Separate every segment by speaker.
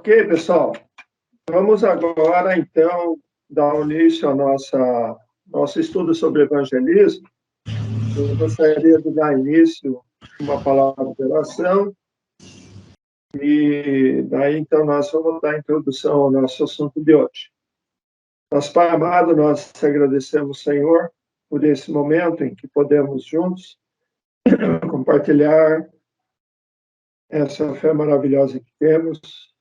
Speaker 1: Ok, pessoal. Vamos agora, então, dar início ao nosso estudo sobre evangelismo. Eu gostaria de dar início a uma palavra de oração. E daí, então, nós vamos dar introdução ao nosso assunto de hoje. Nosso Pai amado, nós te agradecemos, Senhor, por esse momento em que podemos juntos compartilhar essa fé maravilhosa que temos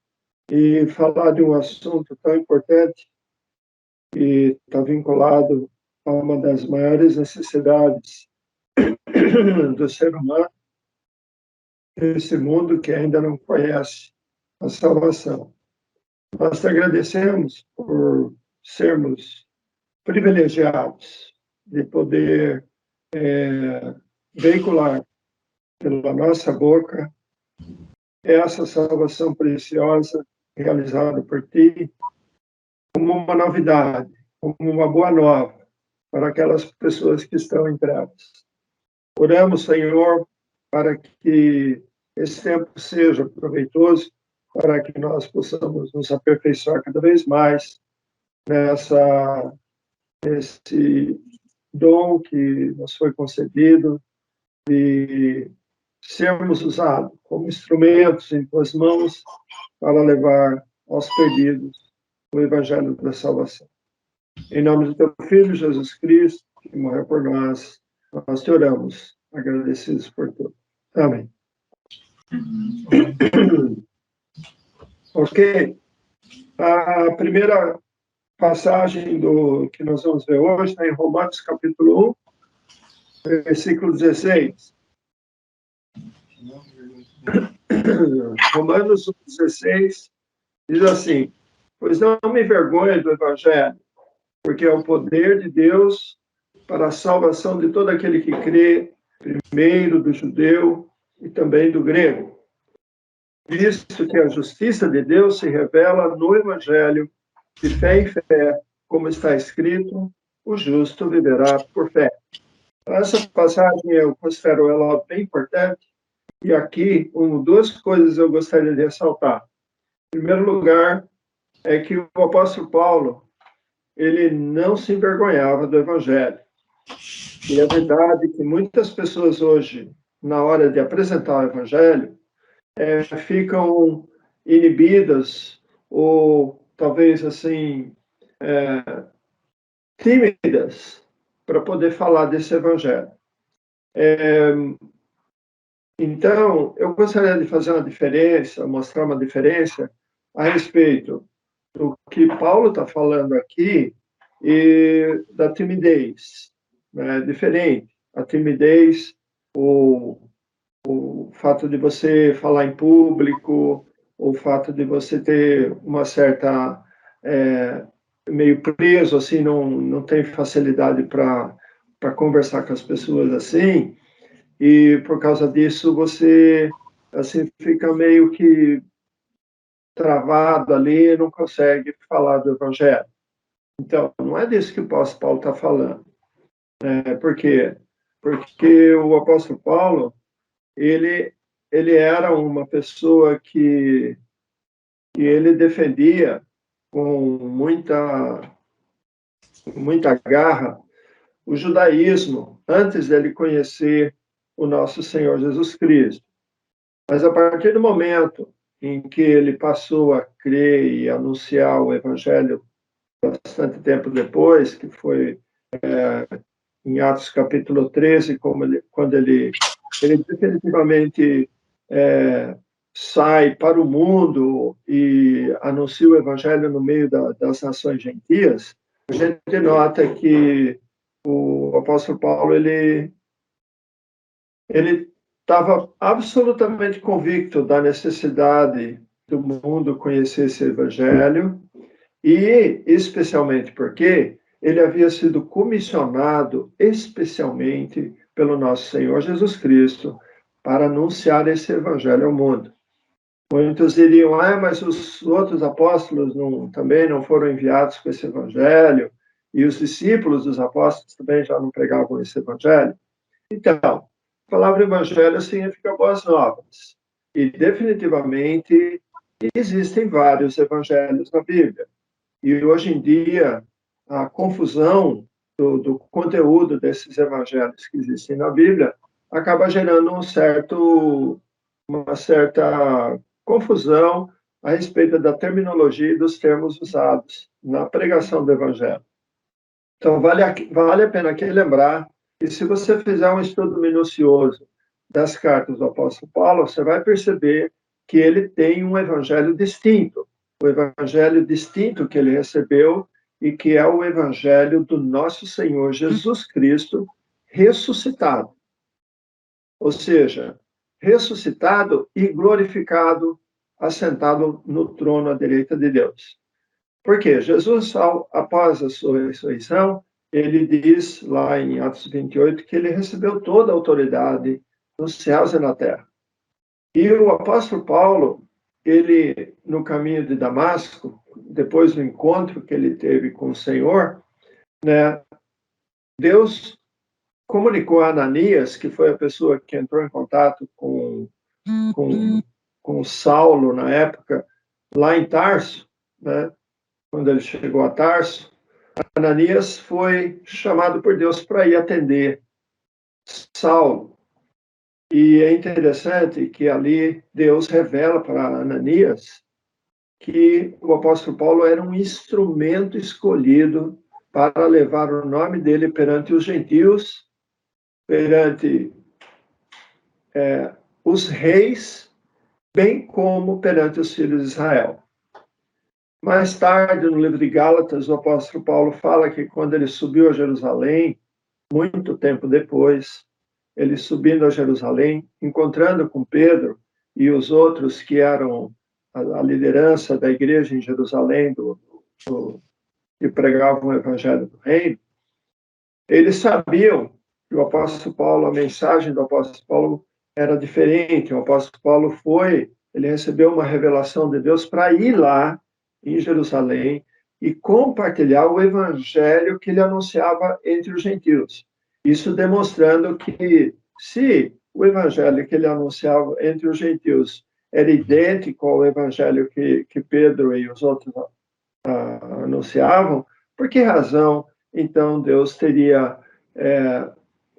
Speaker 1: e falar de um assunto tão importante que está vinculado a uma das maiores necessidades do ser humano, esse mundo que ainda não conhece a salvação. Nós te agradecemos por sermos privilegiados de poder veicular pela nossa boca essa salvação preciosa realizada por ti como uma novidade, como uma boa nova para aquelas pessoas que estão em trevas. Oramos, Senhor, para que esse tempo seja proveitoso, para que nós possamos nos aperfeiçoar cada vez mais nesse dom que nos foi concedido de sermos usados como instrumentos em tuas mãos para levar aos perdidos o Evangelho da salvação. Em nome do teu Filho, Jesus Cristo, que morreu por nós, nós te oramos, agradecidos por tudo. Amém. Ok. A primeira passagem que nós vamos ver hoje está em Romanos, capítulo 1, versículo 16. Romanos 1, 16 diz assim: pois não me envergonho do Evangelho, porque é o poder de Deus para a salvação de todo aquele que crê, primeiro do judeu e também do grego. Visto que a justiça de Deus se revela no Evangelho, de fé em fé, como está escrito, o justo viverá por fé. Essa passagem eu considero ela bem importante, e aqui duas coisas eu gostaria de ressaltar. Em primeiro lugar, é que o apóstolo Paulo, ele não se envergonhava do Evangelho. E é verdade que muitas pessoas hoje, na hora de apresentar o Evangelho, ficam inibidas ou talvez assim tímidas para poder falar desse Evangelho. Então, eu gostaria de fazer uma diferença, mostrar uma diferença a respeito do que Paulo está falando aqui e da timidez. É diferente. A timidez, o fato de você falar em público, o fato de você ter uma certa... meio preso, assim, não tem facilidade para conversar com as pessoas assim, e por causa disso você, assim, fica meio que travado ali, não consegue falar do Evangelho. Então, não é disso que o apóstolo Paulo está falando. Por quê? Porque o apóstolo Paulo, ele era uma pessoa que ele defendia com muita garra o judaísmo, antes dele conhecer o nosso Senhor Jesus Cristo. Mas a partir do momento em que ele passou a crer e anunciar o Evangelho bastante tempo depois, que foi em Atos capítulo 13, quando ele definitivamente sai para o mundo e anuncia o Evangelho no meio das nações gentias, a gente nota que o apóstolo Paulo ele estava absolutamente convicto da necessidade do mundo conhecer esse Evangelho, e especialmente porque ele havia sido comissionado especialmente pelo nosso Senhor Jesus Cristo para anunciar esse Evangelho ao mundo. Muitos diriam, mas os outros apóstolos também não foram enviados com esse Evangelho, e os discípulos dos apóstolos também já não pregavam esse Evangelho. Então, a palavra Evangelho significa boas novas. E definitivamente existem vários evangelhos na Bíblia. E hoje em dia, a confusão do conteúdo desses evangelhos que existem na Bíblia acaba gerando uma certa confusão a respeito da terminologia e dos termos usados na pregação do evangelho. Então, vale a pena aqui lembrar que se você fizer um estudo minucioso das cartas do apóstolo Paulo, você vai perceber que ele tem um evangelho distinto. O evangelho distinto que ele recebeu e que é o evangelho do nosso Senhor Jesus Cristo ressuscitado. Ou seja, ressuscitado e glorificado, assentado no trono à direita de Deus. Por quê? Jesus, após a sua ressurreição, ele diz lá em Atos 28 que ele recebeu toda a autoridade nos céus e na terra. E o apóstolo Paulo, ele, no caminho de Damasco, depois do encontro que ele teve com o Senhor, né, Deus comunicou a Ananias, que foi a pessoa que entrou em contato com Saulo na época, lá em Tarso, né, quando ele chegou a Tarso, Ananias foi chamado por Deus para ir atender Saulo. E é interessante que ali Deus revela para Ananias que o apóstolo Paulo era um instrumento escolhido para levar o nome dele perante os gentios, perante os reis, bem como perante os filhos de Israel. Mais tarde, no livro de Gálatas, o apóstolo Paulo fala que quando ele subiu a Jerusalém, muito tempo depois, ele subindo a Jerusalém, encontrando com Pedro e os outros que eram a liderança da igreja em Jerusalém, que pregavam o evangelho do reino, eles sabiam que o apóstolo Paulo, a mensagem do apóstolo Paulo era diferente. O apóstolo Paulo ele recebeu uma revelação de Deus para ir lá em Jerusalém e compartilhar o evangelho que ele anunciava entre os gentios. Isso demonstrando que, se o evangelho que ele anunciava entre os gentios era idêntico ao evangelho que Pedro e os outros anunciavam, por que razão, então, Deus teria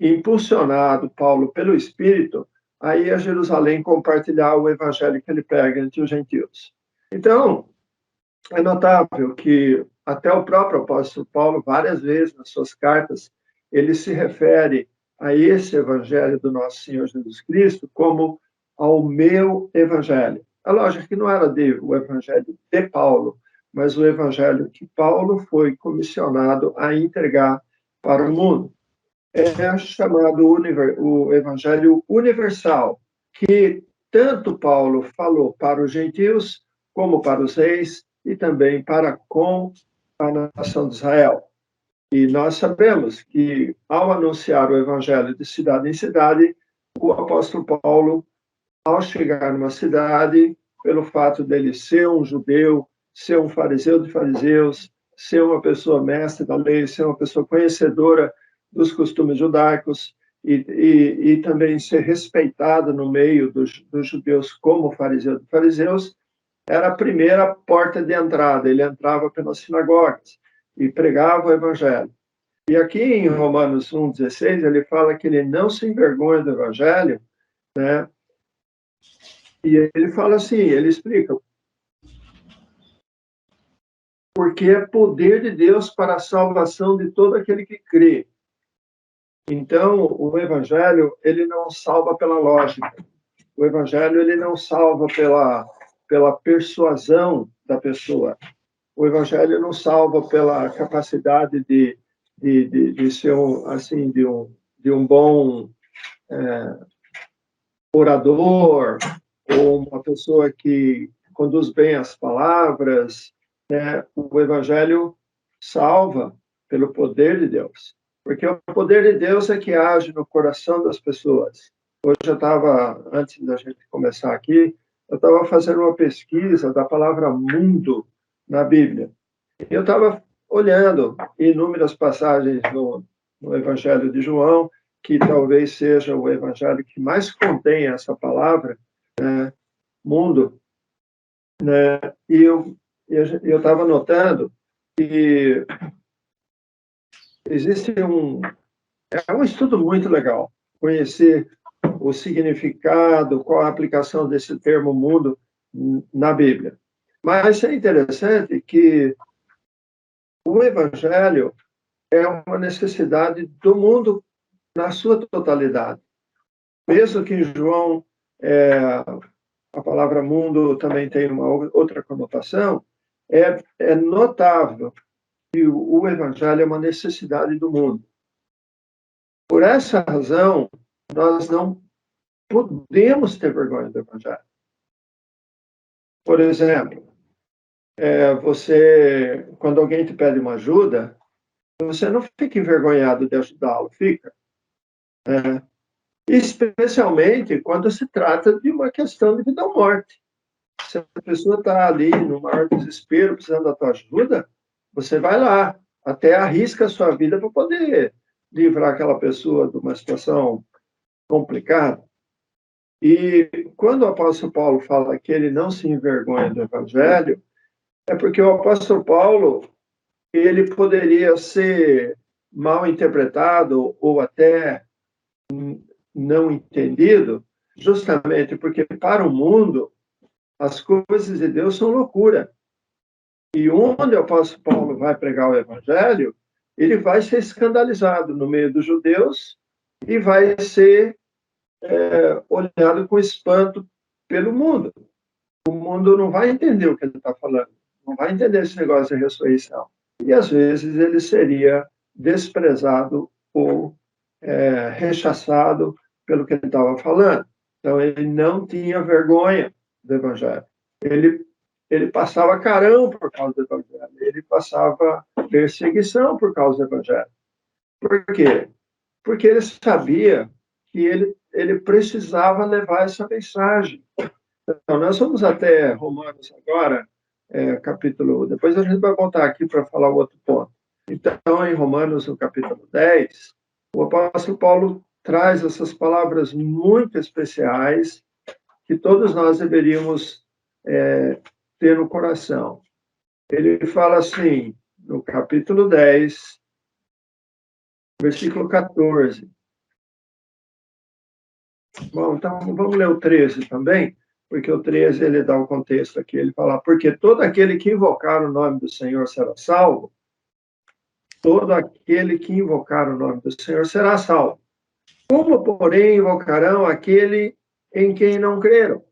Speaker 1: impulsionado Paulo pelo Espírito a ir a Jerusalém compartilhar o evangelho que ele prega entre os gentios? Então, é notável que até o próprio apóstolo Paulo, várias vezes nas suas cartas, ele se refere a esse evangelho do nosso Senhor Jesus Cristo como ao meu evangelho. É lógico que não era o evangelho de Paulo, mas o evangelho que Paulo foi comissionado a entregar para o mundo. É chamado o evangelho universal, que tanto Paulo falou para os gentios como para os reis e também para com a nação de Israel. E nós sabemos que, ao anunciar o evangelho de cidade em cidade, o apóstolo Paulo, ao chegar numa cidade, pelo fato dele ser um judeu, ser um fariseu de fariseus, ser uma pessoa mestre da lei, ser uma pessoa conhecedora dos costumes judaicos e também ser respeitado no meio dos judeus como fariseu de fariseus, era a primeira porta de entrada. Ele entrava pelas sinagogas e pregava o evangelho. E aqui em Romanos 1,16, ele fala que ele não se envergonha do evangelho, né? E ele fala assim, ele explica, porque é poder de Deus para a salvação de todo aquele que crê. Então, o evangelho, ele não salva pela lógica. O evangelho, ele não salva pela persuasão da pessoa. O evangelho não salva pela capacidade de ser assim, de um bom orador, ou uma pessoa que conduz bem as palavras, né? O evangelho salva pelo poder de Deus, porque o poder de Deus é que age no coração das pessoas. Hoje eu estava, antes da gente começar aqui, eu estava fazendo uma pesquisa da palavra mundo na Bíblia. Eu estava olhando inúmeras passagens no Evangelho de João, que talvez seja o evangelho que mais contém essa palavra, né, mundo. né? E eu estava notando que existe é um estudo muito legal, conhecer o significado, qual a aplicação desse termo mundo na Bíblia. Mas é interessante que o Evangelho é uma necessidade do mundo na sua totalidade. Mesmo que em João a palavra mundo também tem uma outra conotação, é notável que o Evangelho é uma necessidade do mundo. Por essa razão, nós não podemos ter vergonha do Evangelho. Por exemplo, quando alguém te pede uma ajuda, você não fica envergonhado de ajudá-lo, fica. É, especialmente quando se trata de uma questão de vida ou morte. Se a pessoa está ali no maior desespero, precisando da tua ajuda, você vai lá, até arrisca a sua vida para poder livrar aquela pessoa de uma situação complicada. E quando o apóstolo Paulo fala que ele não se envergonha do evangelho, é porque o apóstolo Paulo, ele poderia ser mal interpretado ou até não entendido, justamente porque para o mundo as coisas de Deus são loucura. E onde o apóstolo Paulo vai pregar o evangelho, ele vai ser escandalizado no meio dos judeus e vai ser olhado com espanto pelo mundo. O mundo não vai entender o que ele está falando, não vai entender esse negócio de ressurreição. E às vezes ele seria desprezado ou rechaçado pelo que ele estava falando. Então ele não tinha vergonha do evangelho. Ele passava carão por causa do evangelho, ele passava perseguição por causa do evangelho. Por quê? Porque ele sabia que ele precisava levar essa mensagem. Então, nós vamos até Romanos agora, capítulo. Depois a gente vai voltar aqui para falar o outro ponto. Então, em Romanos, no capítulo 10, o apóstolo Paulo traz essas palavras muito especiais que todos nós deveríamos ter no coração. Ele fala assim, no capítulo 10, versículo 14. Bom, então vamos ler o 13 também, porque o 13 ele dá o contexto aqui. Ele fala: porque todo aquele que invocar o nome do Senhor será salvo. Todo aquele que invocar o nome do Senhor será salvo. Como, porém, invocarão aquele em quem não creram?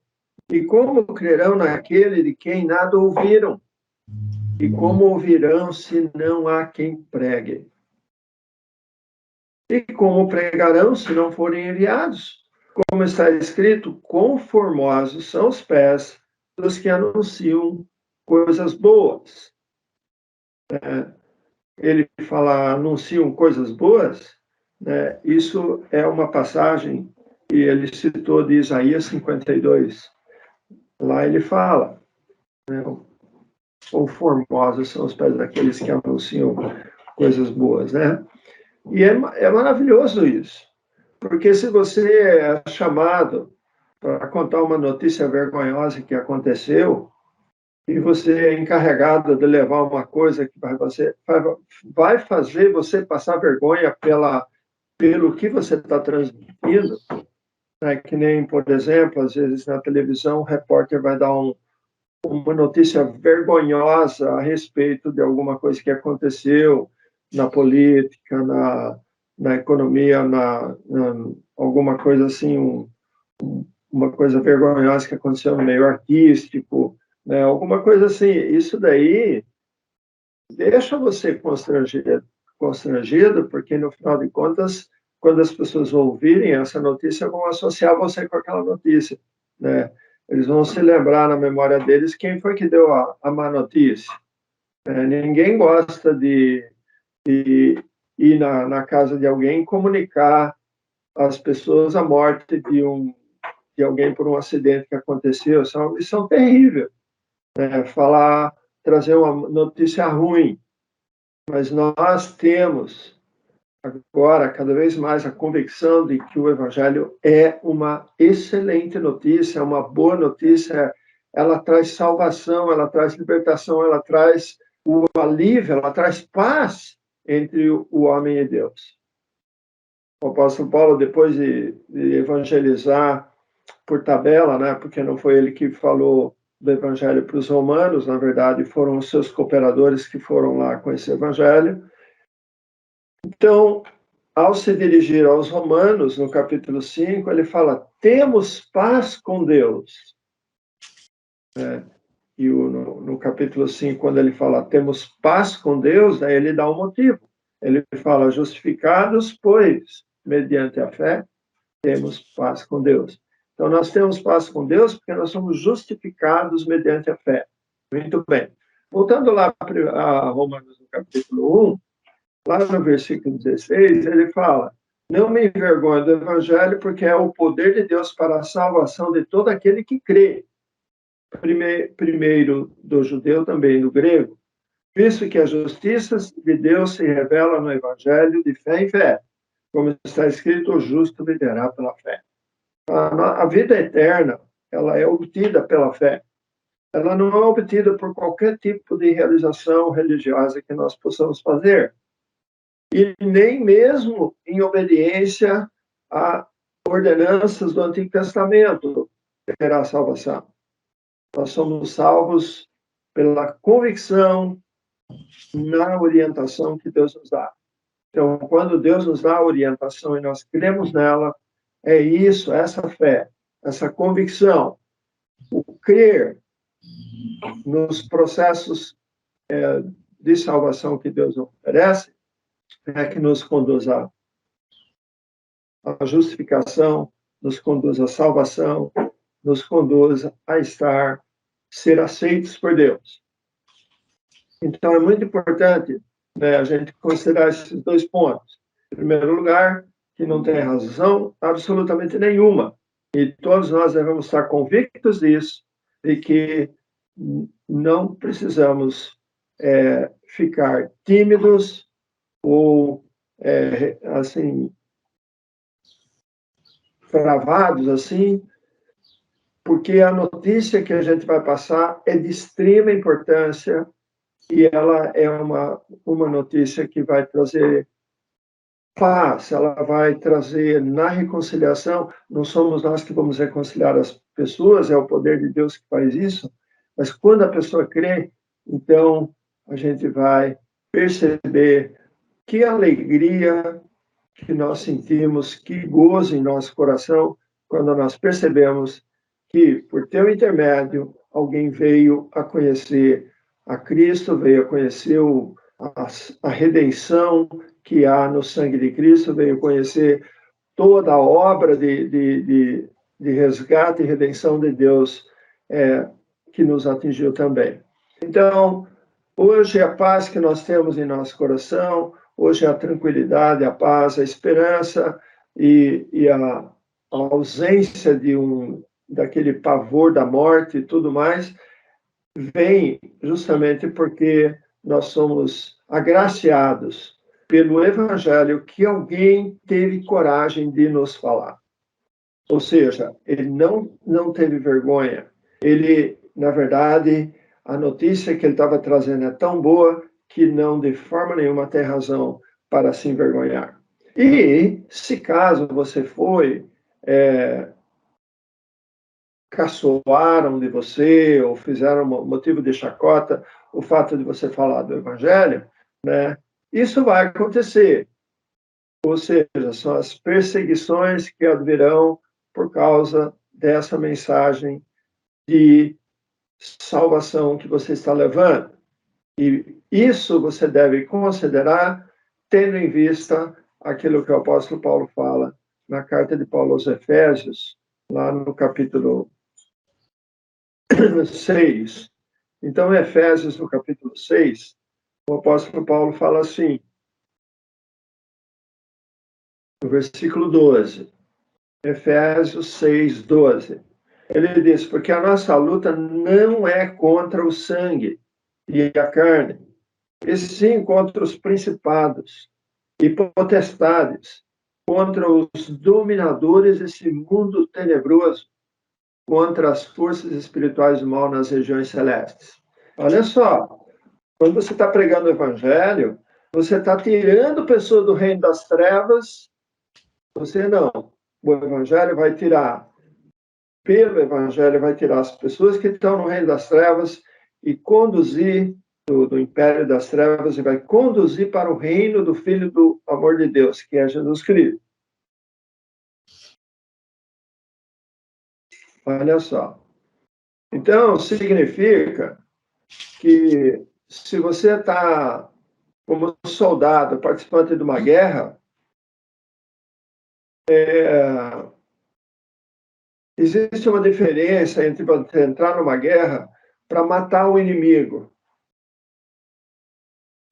Speaker 1: E como crerão naquele de quem nada ouviram? E como ouvirão se não há quem pregue? E como pregarão se não forem enviados? Como está escrito, quão formosos são os pés dos que anunciam coisas boas. Ele fala, anunciam coisas boas, né? Isso é uma passagem que ele citou de Isaías 52. Lá ele fala, né, quão formosos são os pés daqueles que anunciam coisas boas, né? E é maravilhoso isso, porque se você é chamado para contar uma notícia vergonhosa que aconteceu, e você é encarregado de levar uma coisa que vai fazer você passar vergonha pelo que você está transmitindo, né? Que nem, por exemplo, às vezes na televisão o repórter vai dar uma notícia vergonhosa a respeito de alguma coisa que aconteceu na política, na economia, alguma coisa assim, uma coisa vergonhosa que aconteceu no meio artístico, né? Alguma coisa assim. Isso daí deixa você constrangido, porque no final de contas, quando as pessoas ouvirem essa notícia, vão associar você com aquela notícia, né? Eles vão se lembrar na memória deles quem foi que deu a má notícia. Ninguém gosta de ir na casa de alguém e comunicar às pessoas a morte de alguém por um acidente que aconteceu. Isso é uma missão terrível. Trazer uma notícia ruim. Mas nós temos agora, cada vez mais, a convicção de que o Evangelho é uma excelente notícia, uma boa notícia, ela traz salvação, ela traz libertação, ela traz o alívio, ela traz paz entre o homem e Deus. O apóstolo Paulo, depois de evangelizar por tabela, né, porque não foi ele que falou do evangelho para os romanos, na verdade, foram os seus cooperadores que foram lá com esse evangelho. Então, ao se dirigir aos romanos, no capítulo 5, ele fala: temos paz com Deus. E no capítulo 5, quando ele fala temos paz com Deus, aí ele dá um motivo. Ele fala: justificados, pois, mediante a fé, temos paz com Deus. Então, nós temos paz com Deus porque nós somos justificados mediante a fé. Muito bem. Voltando lá a Romanos, no capítulo 1, lá no versículo 16, ele fala: não me envergonho do evangelho, porque é o poder de Deus para a salvação de todo aquele que crê. Primeiro do judeu, também do grego, visto que a justiça de Deus se revela no evangelho de fé em fé, como está escrito: o justo viverá pela fé. A vida eterna, ela é obtida pela fé. Ela não é obtida por qualquer tipo de realização religiosa que nós possamos fazer. E nem mesmo em obediência a ordenanças do Antigo Testamento terá salvação. Nós somos salvos pela convicção na orientação que Deus nos dá. Então, quando Deus nos dá a orientação e nós cremos nela, é isso, essa fé, essa convicção, o crer nos processos de salvação que Deus oferece, é que nos conduz à justificação, nos conduz à salvação, nos conduz a ser aceitos por Deus. Então, é muito importante, né, a gente considerar esses dois pontos. Em primeiro lugar, que não tem razão absolutamente nenhuma. E todos nós devemos estar convictos disso, de que não precisamos ficar tímidos ou, assim, travados, assim, porque a notícia que a gente vai passar é de extrema importância e ela é uma notícia que vai trazer paz, ela vai trazer na reconciliação. Não somos nós que vamos reconciliar as pessoas, é o poder de Deus que faz isso, mas quando a pessoa crê, então a gente vai perceber que alegria que nós sentimos, que gozo em nosso coração, quando nós percebemos que, por teu intermédio, alguém veio a conhecer a Cristo, veio a conhecer a redenção que há no sangue de Cristo, veio conhecer toda a obra de resgate e redenção de Deus que nos atingiu também. Então, hoje a paz que nós temos em nosso coração, hoje a tranquilidade, a paz, a esperança e a ausência daquele pavor da morte e tudo mais, vem justamente porque nós somos agraciados pelo Evangelho que alguém teve coragem de nos falar. Ou seja, ele não teve vergonha. Ele, na verdade, a notícia que ele estava trazendo é tão boa que não, de forma nenhuma, tem razão para se envergonhar. E, se caso você foi, caçoaram de você ou fizeram motivo de chacota o fato de você falar do Evangelho, né? Isso vai acontecer. Ou seja, são as perseguições que advirão por causa dessa mensagem de salvação que você está levando. E isso você deve considerar tendo em vista aquilo que o apóstolo Paulo fala na carta de Paulo aos Efésios, lá no capítulo 6. Então, em Efésios, no capítulo 6, o apóstolo Paulo fala assim, no versículo 12, Efésios 6, 12. Ele diz: porque a nossa luta não é contra o sangue e a carne, e sim contra os principados e potestades, contra os dominadores desse mundo tenebroso, contra as forças espirituais do mal nas regiões celestes. Olha só, quando você está pregando o evangelho, você está tirando pessoas do reino das trevas, você não. O evangelho vai tirar, pelo evangelho vai tirar as pessoas que estão no reino das trevas e conduzir do império das trevas e vai conduzir para o reino do Filho do amor de Deus, que é Jesus Cristo. Olha só. Então, significa que se você está como soldado, participante de uma guerra, existe uma diferença entre você entrar numa guerra para matar o inimigo.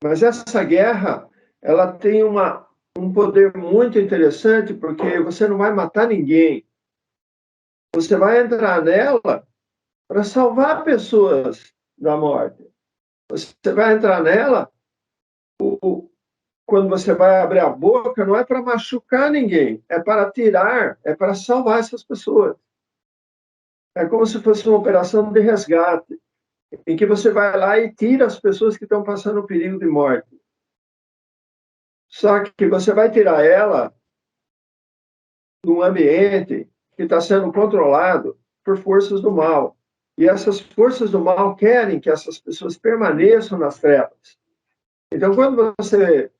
Speaker 1: Mas essa guerra, ela tem um poder muito interessante, porque você não vai matar ninguém. Você vai entrar nela para salvar pessoas da morte. Você vai entrar nela, quando você vai abrir a boca, não é para machucar ninguém, é para tirar, é para salvar essas pessoas. É como se fosse uma operação de resgate, em que você vai lá e tira as pessoas que estão passando perigo de morte. Só que você vai tirar ela num ambiente que está sendo controlado por forças do mal. E essas forças do mal querem que essas pessoas permaneçam nas trevas. Então, quando você...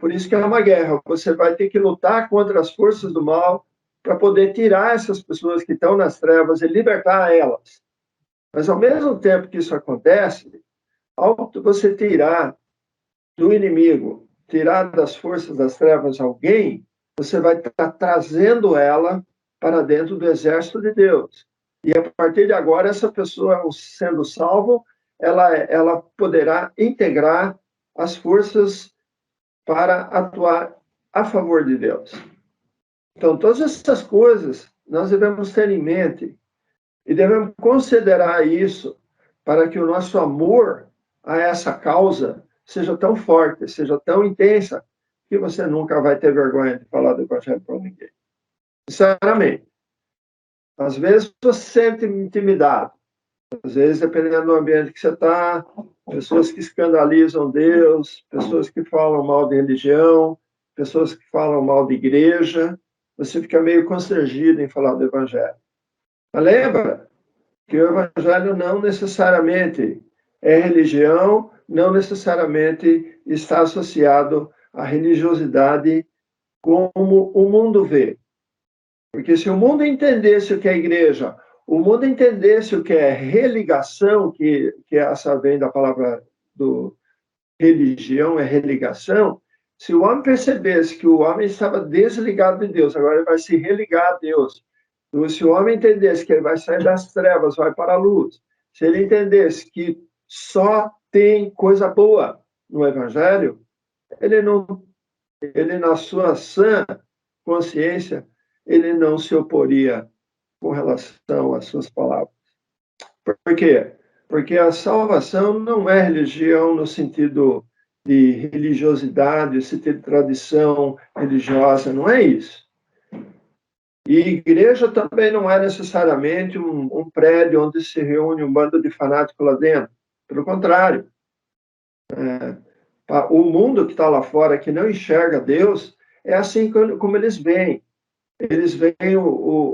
Speaker 1: Por isso que é uma guerra. Você vai ter que lutar contra as forças do mal para poder tirar essas pessoas que estão nas trevas e libertar elas. Mas, ao mesmo tempo que isso acontece, ao você tirar do inimigo, tirar das forças das trevas alguém, você vai estar trazendo ela para dentro do exército de Deus. E a partir de agora, essa pessoa, sendo salvo, ela poderá integrar as forças para atuar a favor de Deus. Então, todas essas coisas nós devemos ter em mente e devemos considerar isso para que o nosso amor a essa causa seja tão forte, seja tão intensa, que você nunca vai ter vergonha de falar do Evangelho para ninguém. Sinceramente. Às vezes você se sente intimidado. Às vezes, dependendo do ambiente que você está, pessoas que escandalizam Deus, pessoas que falam mal de religião, pessoas que falam mal de igreja, você fica meio constrangido em falar do Evangelho. Mas lembra que o Evangelho não necessariamente é religião, não necessariamente está associado à religiosidade como o mundo vê. Porque se o mundo entendesse o que é igreja, o mundo entendesse o que é religação, que essa vem da palavra do religião, é religação, se o homem percebesse que o homem estava desligado de Deus, agora ele vai se religar a Deus. Se o homem entendesse que ele vai sair das trevas, vai para a luz, se ele entendesse que só tem coisa boa no Evangelho, ele na sua sã consciência, ele não se oporia com relação às suas palavras. Por quê? Porque a salvação não é religião no sentido de religiosidade, no sentido de tradição religiosa, não é isso. E igreja também não é necessariamente um prédio onde se reúne um bando de fanáticos lá dentro. Pelo contrário. O mundo que está lá fora, que não enxerga Deus, é assim como eles veem. Eles veem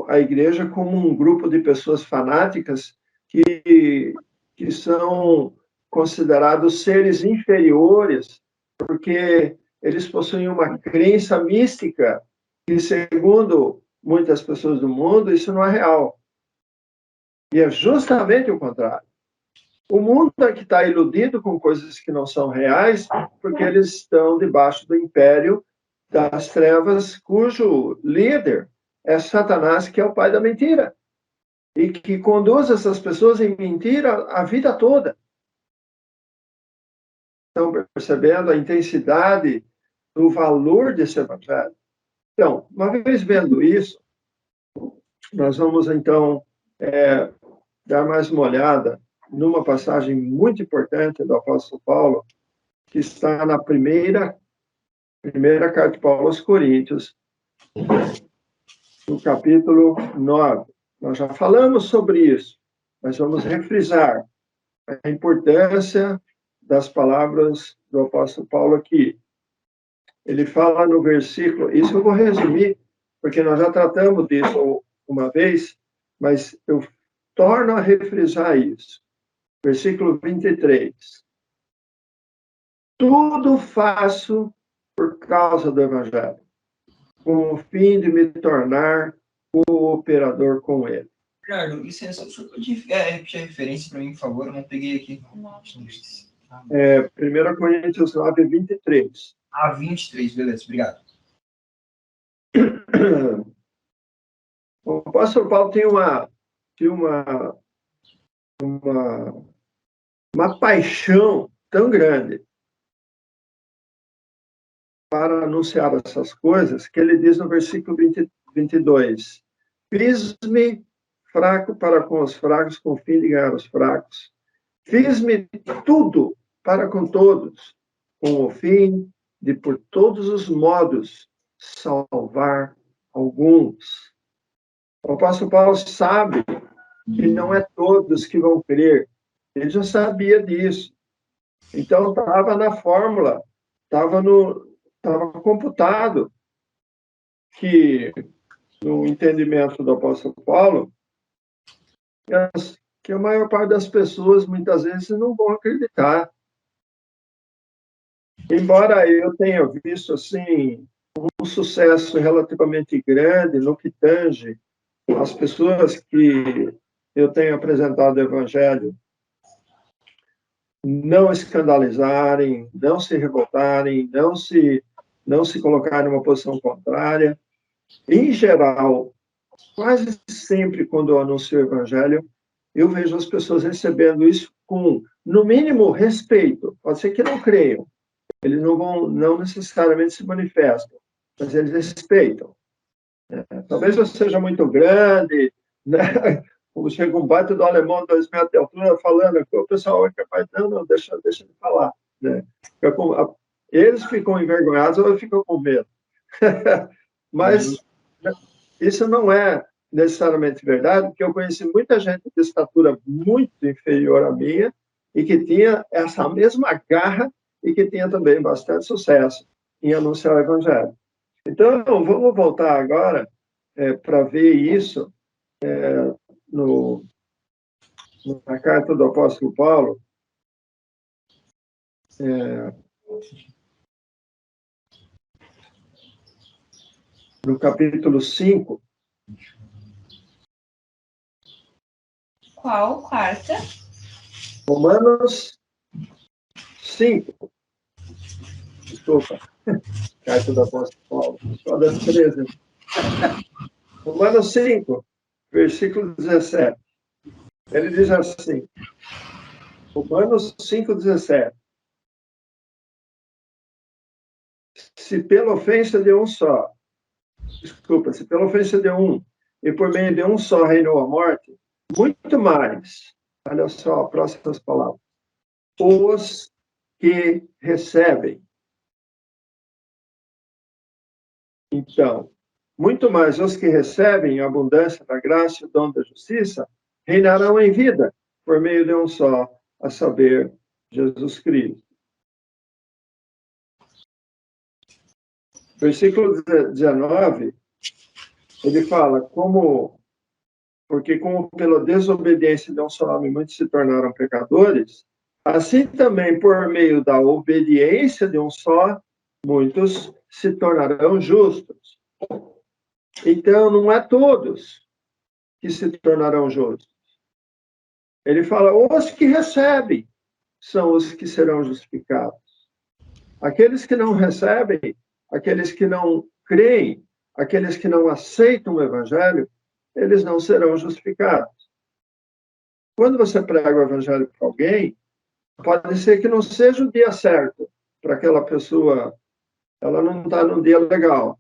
Speaker 1: a igreja como um grupo de pessoas fanáticas que são considerados seres inferiores, porque eles possuem uma crença mística que, segundo muitas pessoas do mundo, isso não é real. E é justamente o contrário. O mundo é que está iludido com coisas que não são reais, porque eles estão debaixo do império das trevas, cujo líder é Satanás, que é o pai da mentira, e que conduz essas pessoas em mentira a vida toda. Estão percebendo a intensidade do valor desse evangelho? Então, uma vez vendo isso, nós vamos, então, dar mais uma olhada numa passagem muito importante do apóstolo Paulo, que está na primeira carta de Paulo aos Coríntios, no capítulo 9. Nós já falamos sobre isso, mas vamos refrisar a importância das palavras do apóstolo Paulo aqui. Ele fala no versículo, isso eu vou resumir, porque nós já tratamos disso uma vez, mas eu torno a refrisar isso. Versículo 23. Tudo faço por causa do Evangelho, com o fim de me tornar cooperador com ele.
Speaker 2: Bernardo, licença, o senhor pode repetir a referência para mim, por favor? Eu não peguei aqui.
Speaker 1: 1 Coríntios 9, 23.
Speaker 2: 23, beleza, obrigado.
Speaker 1: O apóstolo Paulo tem uma paixão tão grande para anunciar essas coisas, que ele diz no versículo 22, fiz-me fraco para com os fracos, com o fim de ganhar os fracos. Fiz-me tudo para com todos, com o fim de, por todos os modos, salvar alguns. O apóstolo Paulo sabe que não é todos que vão crer. Ele já sabia disso. Então, estava na fórmula, estava computado que, no entendimento do apóstolo Paulo, que a maior parte das pessoas, muitas vezes, não vão acreditar. Embora eu tenha visto, assim, um sucesso relativamente grande no que tange as pessoas que eu tenho apresentado o Evangelho não escandalizarem, não se revoltarem, não se colocarem numa posição contrária. Em geral, quase sempre quando eu anuncio o Evangelho, eu vejo as pessoas recebendo isso com, no mínimo, respeito. Pode ser que não creiam, eles não necessariamente se manifestam, mas eles respeitam. Talvez eu seja muito grande, né? Como chega um baita do alemão de 2 metros de altura falando, o pessoal é capaz, não, deixa de falar. Né? Eles ficam envergonhados ou eu fico com medo. Mas isso não é necessariamente verdade, porque eu conheci muita gente de estatura muito inferior à minha e que tinha essa mesma garra e que tinha também bastante sucesso em anunciar o Evangelho. Então, vamos voltar agora para ver isso na carta do apóstolo Paulo, no capítulo 5.
Speaker 3: Qual quarta?
Speaker 1: Romanos 5. Desculpa. Carta do apóstolo Paulo. Só das 13. Romanos 5, versículo 17. Ele diz assim, Romanos 5, 17. Se pela ofensa de um só, se pela ofensa de um, e por meio de um só reinou a morte, muito mais, olha só, próximas palavras, os que recebem. Então, muito mais os que recebem a abundância da graça e o dom da justiça, reinarão em vida, por meio de um só, a saber, Jesus Cristo. Versículo 19, ele fala, porque como pela desobediência de um só homem muitos se tornaram pecadores, assim também por meio da obediência de um só, muitos se tornarão justos. Então, não é todos que se tornarão justos. Ele fala, os que recebem são os que serão justificados. Aqueles que não recebem, aqueles que não creem, aqueles que não aceitam o Evangelho, eles não serão justificados. Quando você prega o Evangelho para alguém, pode ser que não seja o dia certo para aquela pessoa, ela não está num dia legal.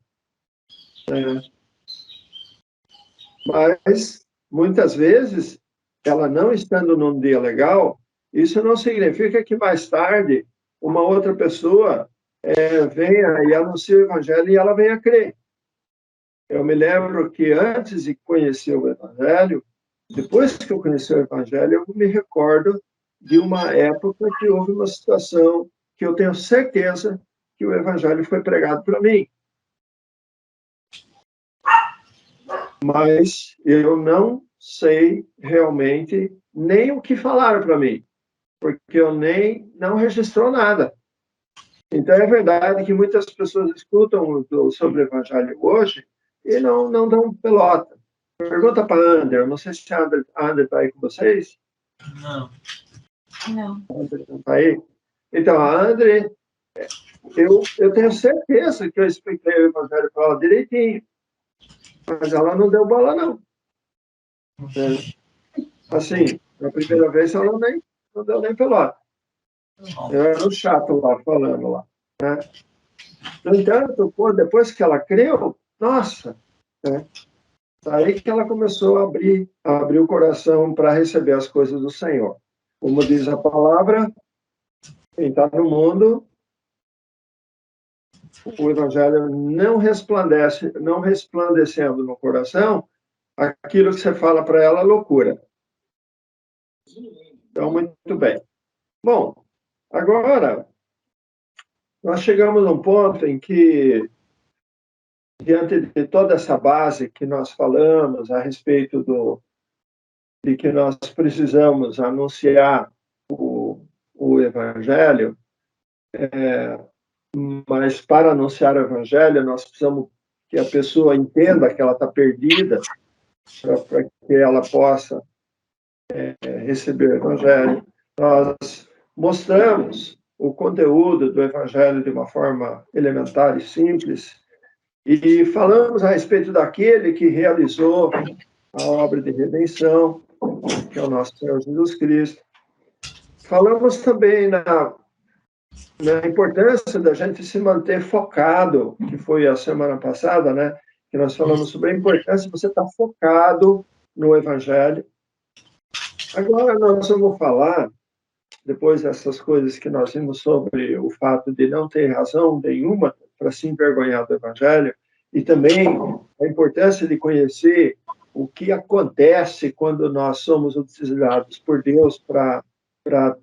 Speaker 1: Mas, muitas vezes, ela não estando num dia legal, isso não significa que mais tarde uma outra pessoa venha e anuncie o Evangelho e ela venha crer. Eu me lembro que antes de conhecer o Evangelho, depois que eu conheci o Evangelho, eu me recordo de uma época que houve uma situação que eu tenho certeza que o Evangelho foi pregado para mim. Mas eu não sei realmente nem o que falaram para mim, porque eu nem não registrou nada. Então é verdade que muitas pessoas escutam sobre o Evangelho hoje e não dão pelota. Pergunta para a Ander, não sei se a Ander está aí com vocês.
Speaker 2: Não.
Speaker 1: A Ander não está aí? Então, a Ander, eu tenho certeza que eu expliquei o Evangelho para ela direitinho, mas ela não deu bola, não. Assim, na primeira vez ela não deu nem pelota. Eu era um chato lá, falando lá. Né? No entanto, pô, depois que ela creu, nossa, né? Aí que ela começou a abrir o coração para receber as coisas do Senhor. Como diz a palavra, quem está no mundo, o Evangelho não resplandece, não resplandecendo no coração, aquilo que você fala para ela é loucura. Então, muito bem. Bom, agora, nós chegamos a um ponto em que, diante de toda essa base que nós falamos a respeito de que nós precisamos anunciar o Evangelho, mas para anunciar o Evangelho, nós precisamos que a pessoa entenda que ela está perdida, para que ela possa receber o Evangelho. Nós mostramos o conteúdo do Evangelho de uma forma elementar e simples, e falamos a respeito daquele que realizou a obra de redenção, que é o nosso Senhor Jesus Cristo. Falamos também na importância da gente se manter focado, que foi a semana passada, né? Que nós falamos sobre a importância de você estar focado no Evangelho. Agora nós vamos falar, depois dessas coisas que nós vimos sobre o fato de não ter razão nenhuma para se envergonhar do Evangelho, e também a importância de conhecer o que acontece quando nós somos utilizados por Deus para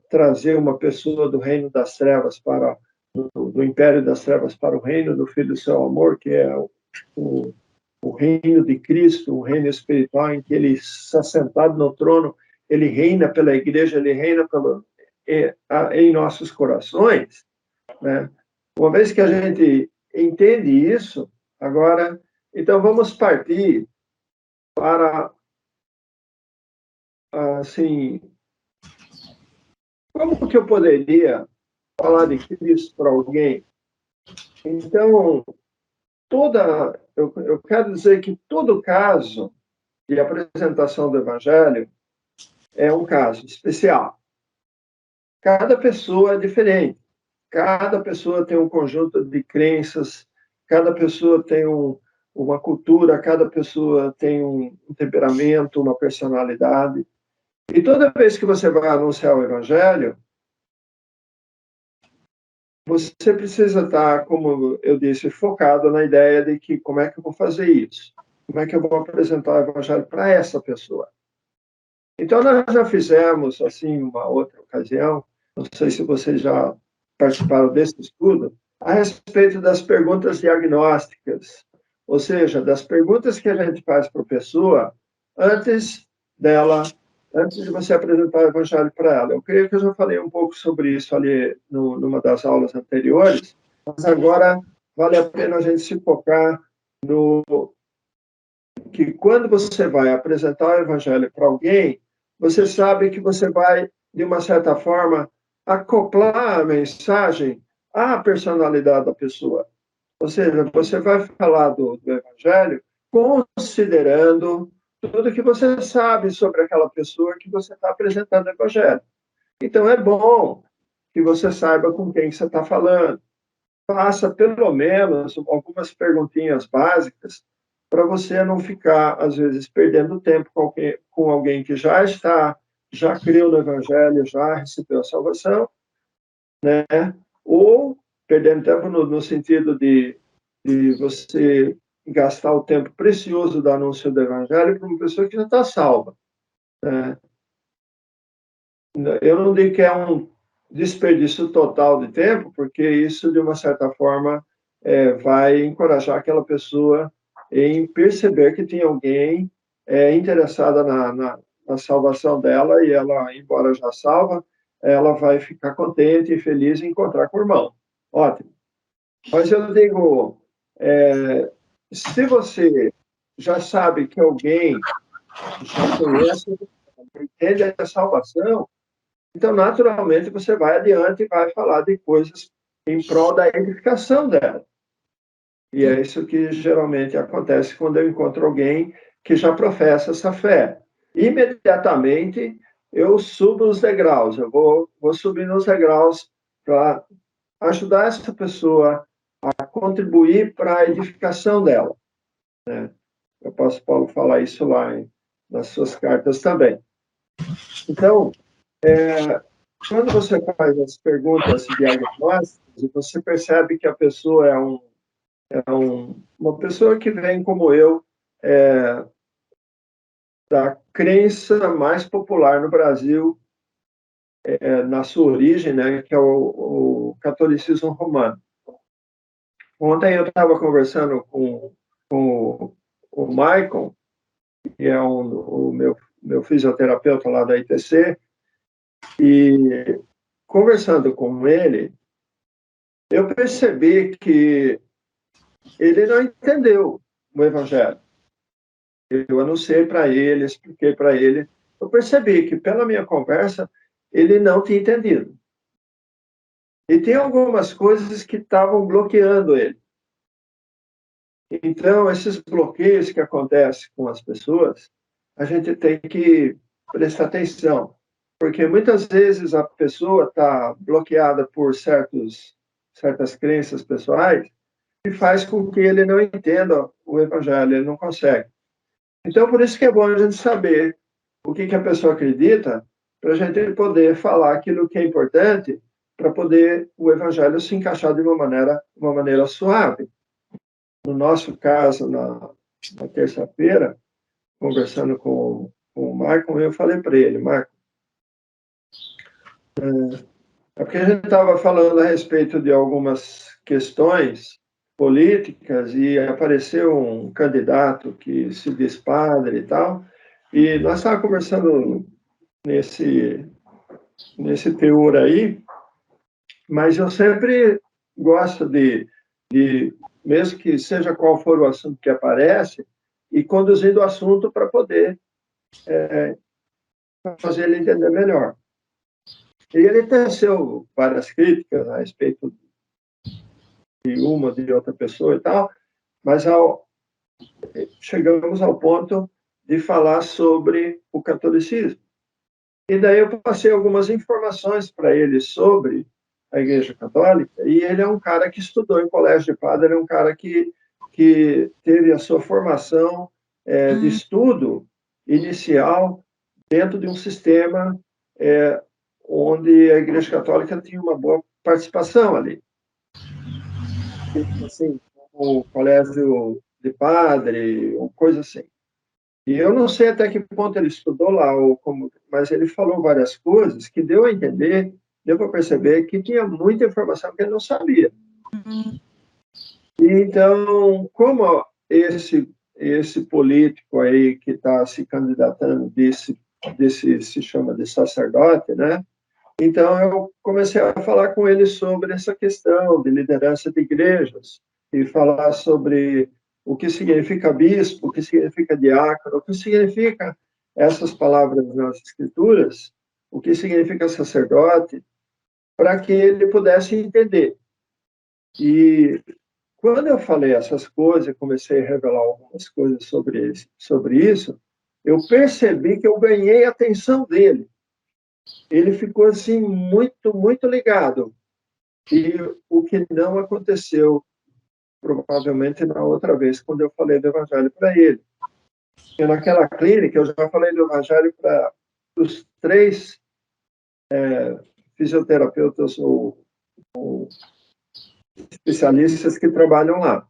Speaker 1: trazer uma pessoa do reino das trevas do império das trevas para o reino do Filho do seu amor, que é o reino de Cristo, o reino espiritual em que ele está sentado no trono, ele reina pela igreja, ele reina em nossos corações, né? Uma vez que a gente entende isso, agora, então vamos partir para, assim, como que eu poderia falar de Cristo para alguém? Então, eu quero dizer que todo caso de apresentação do Evangelho é um caso especial. Cada pessoa é diferente. Cada pessoa tem um conjunto de crenças, cada pessoa tem uma cultura, cada pessoa tem um temperamento, uma personalidade. E toda vez que você vai anunciar o Evangelho, você precisa estar, como eu disse, focado na ideia de que como é que eu vou fazer isso? Como é que eu vou apresentar o Evangelho para essa pessoa? Então, nós já fizemos, assim, uma outra ocasião, não sei se vocês já participaram desse estudo, a respeito das perguntas diagnósticas, ou seja, das perguntas que a gente faz para a pessoa antes de você apresentar o Evangelho para ela. Eu creio que eu já falei um pouco sobre isso ali numa das aulas anteriores, mas agora vale a pena a gente se focar no que quando você vai apresentar o Evangelho para alguém, você sabe que você vai, de uma certa forma, acoplar a mensagem à personalidade da pessoa. Ou seja, você vai falar do Evangelho considerando tudo que você sabe sobre aquela pessoa que você está apresentando o Evangelho. Então, é bom que você saiba com quem você está falando. Faça, pelo menos, algumas perguntinhas básicas para você não ficar, às vezes, perdendo tempo com alguém que já creu no Evangelho, já recebeu a salvação, né? Ou perdendo tempo no sentido de você gastar o tempo precioso do anúncio do evangelho para uma pessoa que já está salva, né? Eu não digo que é um desperdício total de tempo, porque isso, de uma certa forma, vai encorajar aquela pessoa em perceber que tem alguém interessada na salvação dela, e ela, embora já salva, ela vai ficar contente e feliz em encontrar com o irmão. Ótimo. Mas eu digo, se você já sabe que alguém já conhece, entende a salvação, então, naturalmente, você vai adiante e vai falar de coisas em prol da edificação dela. E é isso que geralmente acontece quando eu encontro alguém que já professa essa fé. Imediatamente, eu subo os degraus, eu vou subir nos degraus para ajudar essa pessoa a contribuir para a edificação dela, né? O apóstolo Paulo fala isso lá nas suas cartas também. Então, quando você faz as perguntas diagnósticas, você percebe que a pessoa uma pessoa que vem como eu, da crença mais popular no Brasil, na sua origem, né, que é o catolicismo romano. Ontem eu estava conversando com o Maicon, que é o meu fisioterapeuta lá da ITC, e conversando com ele, eu percebi que ele não entendeu o Evangelho. Eu anunciei para ele, expliquei para ele. Eu percebi que, pela minha conversa, ele não tinha entendido. E tem algumas coisas que estavam bloqueando ele. Então, esses bloqueios que acontecem com as pessoas, a gente tem que prestar atenção. Porque muitas vezes a pessoa está bloqueada por certas crenças pessoais e faz com que ele não entenda o Evangelho, ele não consegue. Então, por isso que é bom a gente saber o que a pessoa acredita, para a gente poder falar aquilo que é importante, para poder o evangelho se encaixar de uma maneira suave. No nosso caso, na terça-feira, conversando com o Marco, eu falei para ele, Marco, porque a gente estava falando a respeito de algumas questões políticas e apareceu um candidato que se diz padre e tal, e nós estávamos conversando nesse teor aí, mas eu sempre gosto mesmo que seja qual for o assunto que aparece, e conduzindo o assunto para poder fazer ele entender melhor. E ele teceu várias críticas a respeito de uma, de outra pessoa e tal, mas chegamos ao ponto de falar sobre o catolicismo. E daí eu passei algumas informações para ele sobre a Igreja Católica, e ele é um cara que estudou em colégio de padre, ele é um cara que teve a sua formação de estudo inicial dentro de um sistema onde a Igreja Católica tinha uma boa participação ali. Assim, o colégio de padre, ou coisa assim. E eu não sei até que ponto ele estudou lá, mas ele falou várias coisas que deu a entender, deu para perceber que tinha muita informação que ele não sabia. E então, como esse político aí que está se candidatando desse se chama de sacerdote, né? Então eu comecei a falar com ele sobre essa questão de liderança de igrejas e falar sobre o que significa bispo, o que significa diácono, o que significa essas palavras nas escrituras, o que significa sacerdote, para que ele pudesse entender. E quando eu falei essas coisas, comecei a revelar algumas coisas sobre isso, eu percebi que eu ganhei a atenção dele. Ele ficou assim muito, muito ligado. E o que não aconteceu provavelmente na outra vez, quando eu falei do evangelho para ele. Porque naquela clínica, eu já falei do evangelho para os 3 fisioterapeutas ou especialistas que trabalham lá.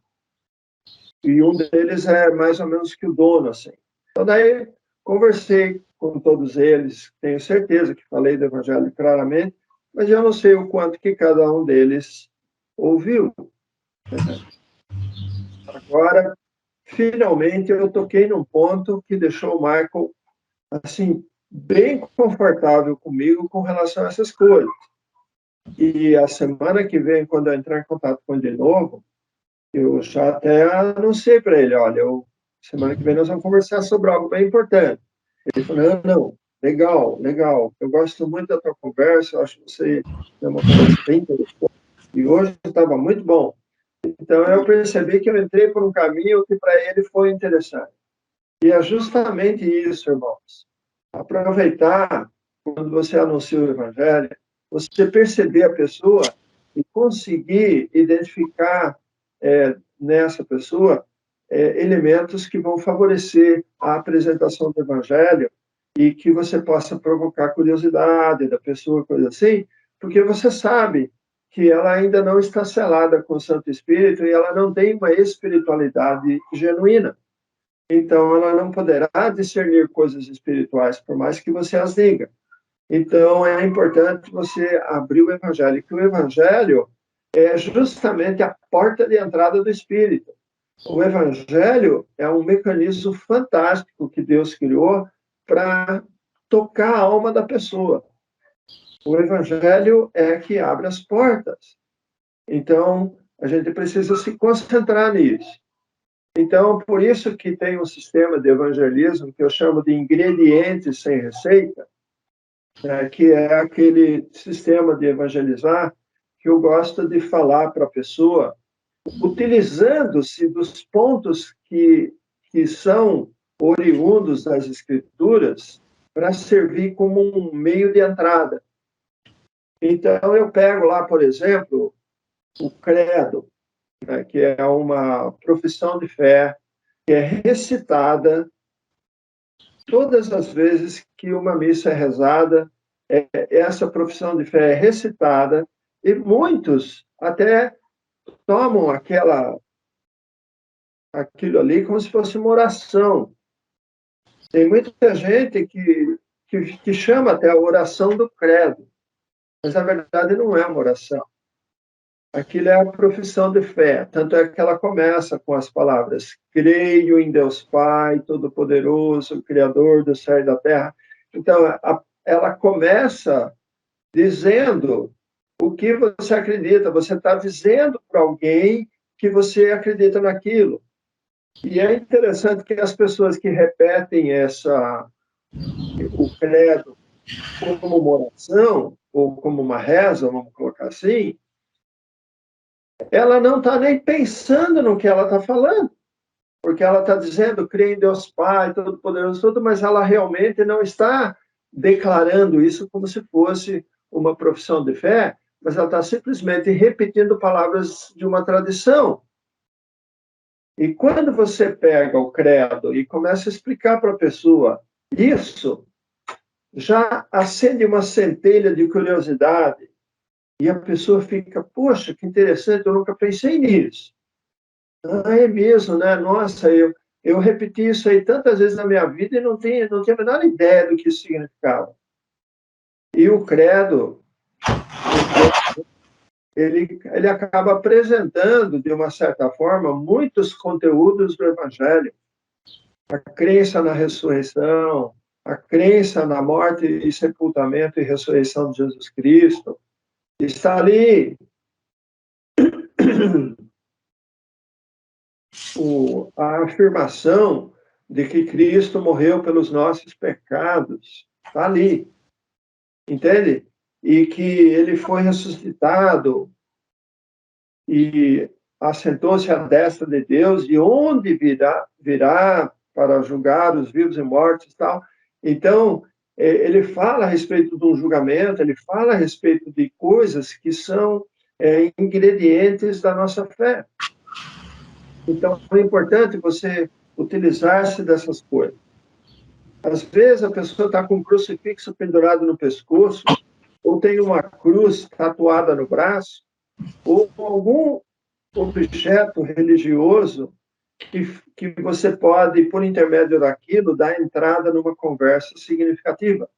Speaker 1: e um deles é mais ou menos que o dono, assim. Então, daí, conversei com todos eles, tenho certeza que falei do Evangelho claramente, mas eu não sei o quanto que cada um deles ouviu. Agora, finalmente, eu toquei num ponto que deixou o Michael, assim, bem confortável comigo com relação a essas coisas. E a semana que vem, quando eu entrar em contato com ele de novo, eu já até anunciei para ele, olha, semana que vem nós vamos conversar sobre algo bem importante. Ele falou, não, não, legal, legal, eu gosto muito da tua conversa, eu acho que você é uma conversa bem interessante, e hoje estava muito bom. Então, eu percebi que eu entrei por um caminho que para ele foi interessante. E é justamente isso, irmãos. Aproveitar, quando você anuncia o Evangelho, você perceber a pessoa e conseguir identificar nessa pessoa elementos que vão favorecer a apresentação do Evangelho e que você possa provocar curiosidade da pessoa, coisa assim, porque você sabe que ela ainda não está selada com o Santo Espírito e ela não tem uma espiritualidade genuína. Então, ela não poderá discernir coisas espirituais, por mais que você as diga. Então, é importante você abrir o Evangelho, que o Evangelho é justamente a porta de entrada do Espírito. O Evangelho é um mecanismo fantástico que Deus criou para tocar a alma da pessoa. O Evangelho é que abre as portas. Então, a gente precisa se concentrar nisso. Então, por isso que tem um sistema de evangelismo que eu chamo de ingredientes sem receita, que é aquele sistema de evangelizar que eu gosto de falar para a pessoa, utilizando-se dos pontos que são oriundos das Escrituras para servir como um meio de entrada. Então, eu pego lá, por exemplo, o credo, que é uma profissão de fé que é recitada todas as vezes que uma missa é rezada, essa profissão de fé é recitada, e muitos até tomam aquilo ali como se fosse uma oração. Tem muita gente que chama até a oração do credo, mas na verdade não é uma oração. Aquilo é a profissão de fé, tanto é que ela começa com as palavras: creio em Deus Pai, Todo-Poderoso, Criador do céu e da terra. Então, ela começa dizendo o que você acredita, você está dizendo para alguém que você acredita naquilo. E é interessante que as pessoas que repetem o credo como uma oração, ou como uma reza, vamos colocar assim, ela não está nem pensando no que ela está falando, porque ela está dizendo, creio em Deus Pai, Todo-Poderoso, tudo, mas ela realmente não está declarando isso como se fosse uma profissão de fé, mas ela está simplesmente repetindo palavras de uma tradição. E quando você pega o credo e começa a explicar para a pessoa isso, já acende uma centelha de curiosidade, e a pessoa fica, poxa, que interessante, eu nunca pensei nisso. Ah, é mesmo, né? Nossa, eu repeti isso aí tantas vezes na minha vida e não tinha a menor ideia do que isso significava. E o credo, ele acaba apresentando, de uma certa forma, muitos conteúdos do Evangelho. A crença na ressurreição, a crença na morte e sepultamento e ressurreição de Jesus Cristo, está ali. A afirmação de que Cristo morreu pelos nossos pecados, está ali, entende? E que ele foi ressuscitado e assentou-se à destra de Deus, e onde virá para julgar os vivos e mortos e tal. Então, ele fala a respeito de um julgamento, ele fala a respeito de coisas que são ingredientes da nossa fé. Então, é importante você utilizar-se dessas coisas. Às vezes, a pessoa está com um crucifixo pendurado no pescoço, ou tem uma cruz tatuada no braço, ou algum objeto religioso que você pode, por intermédio daquilo, dar entrada numa conversa significativa.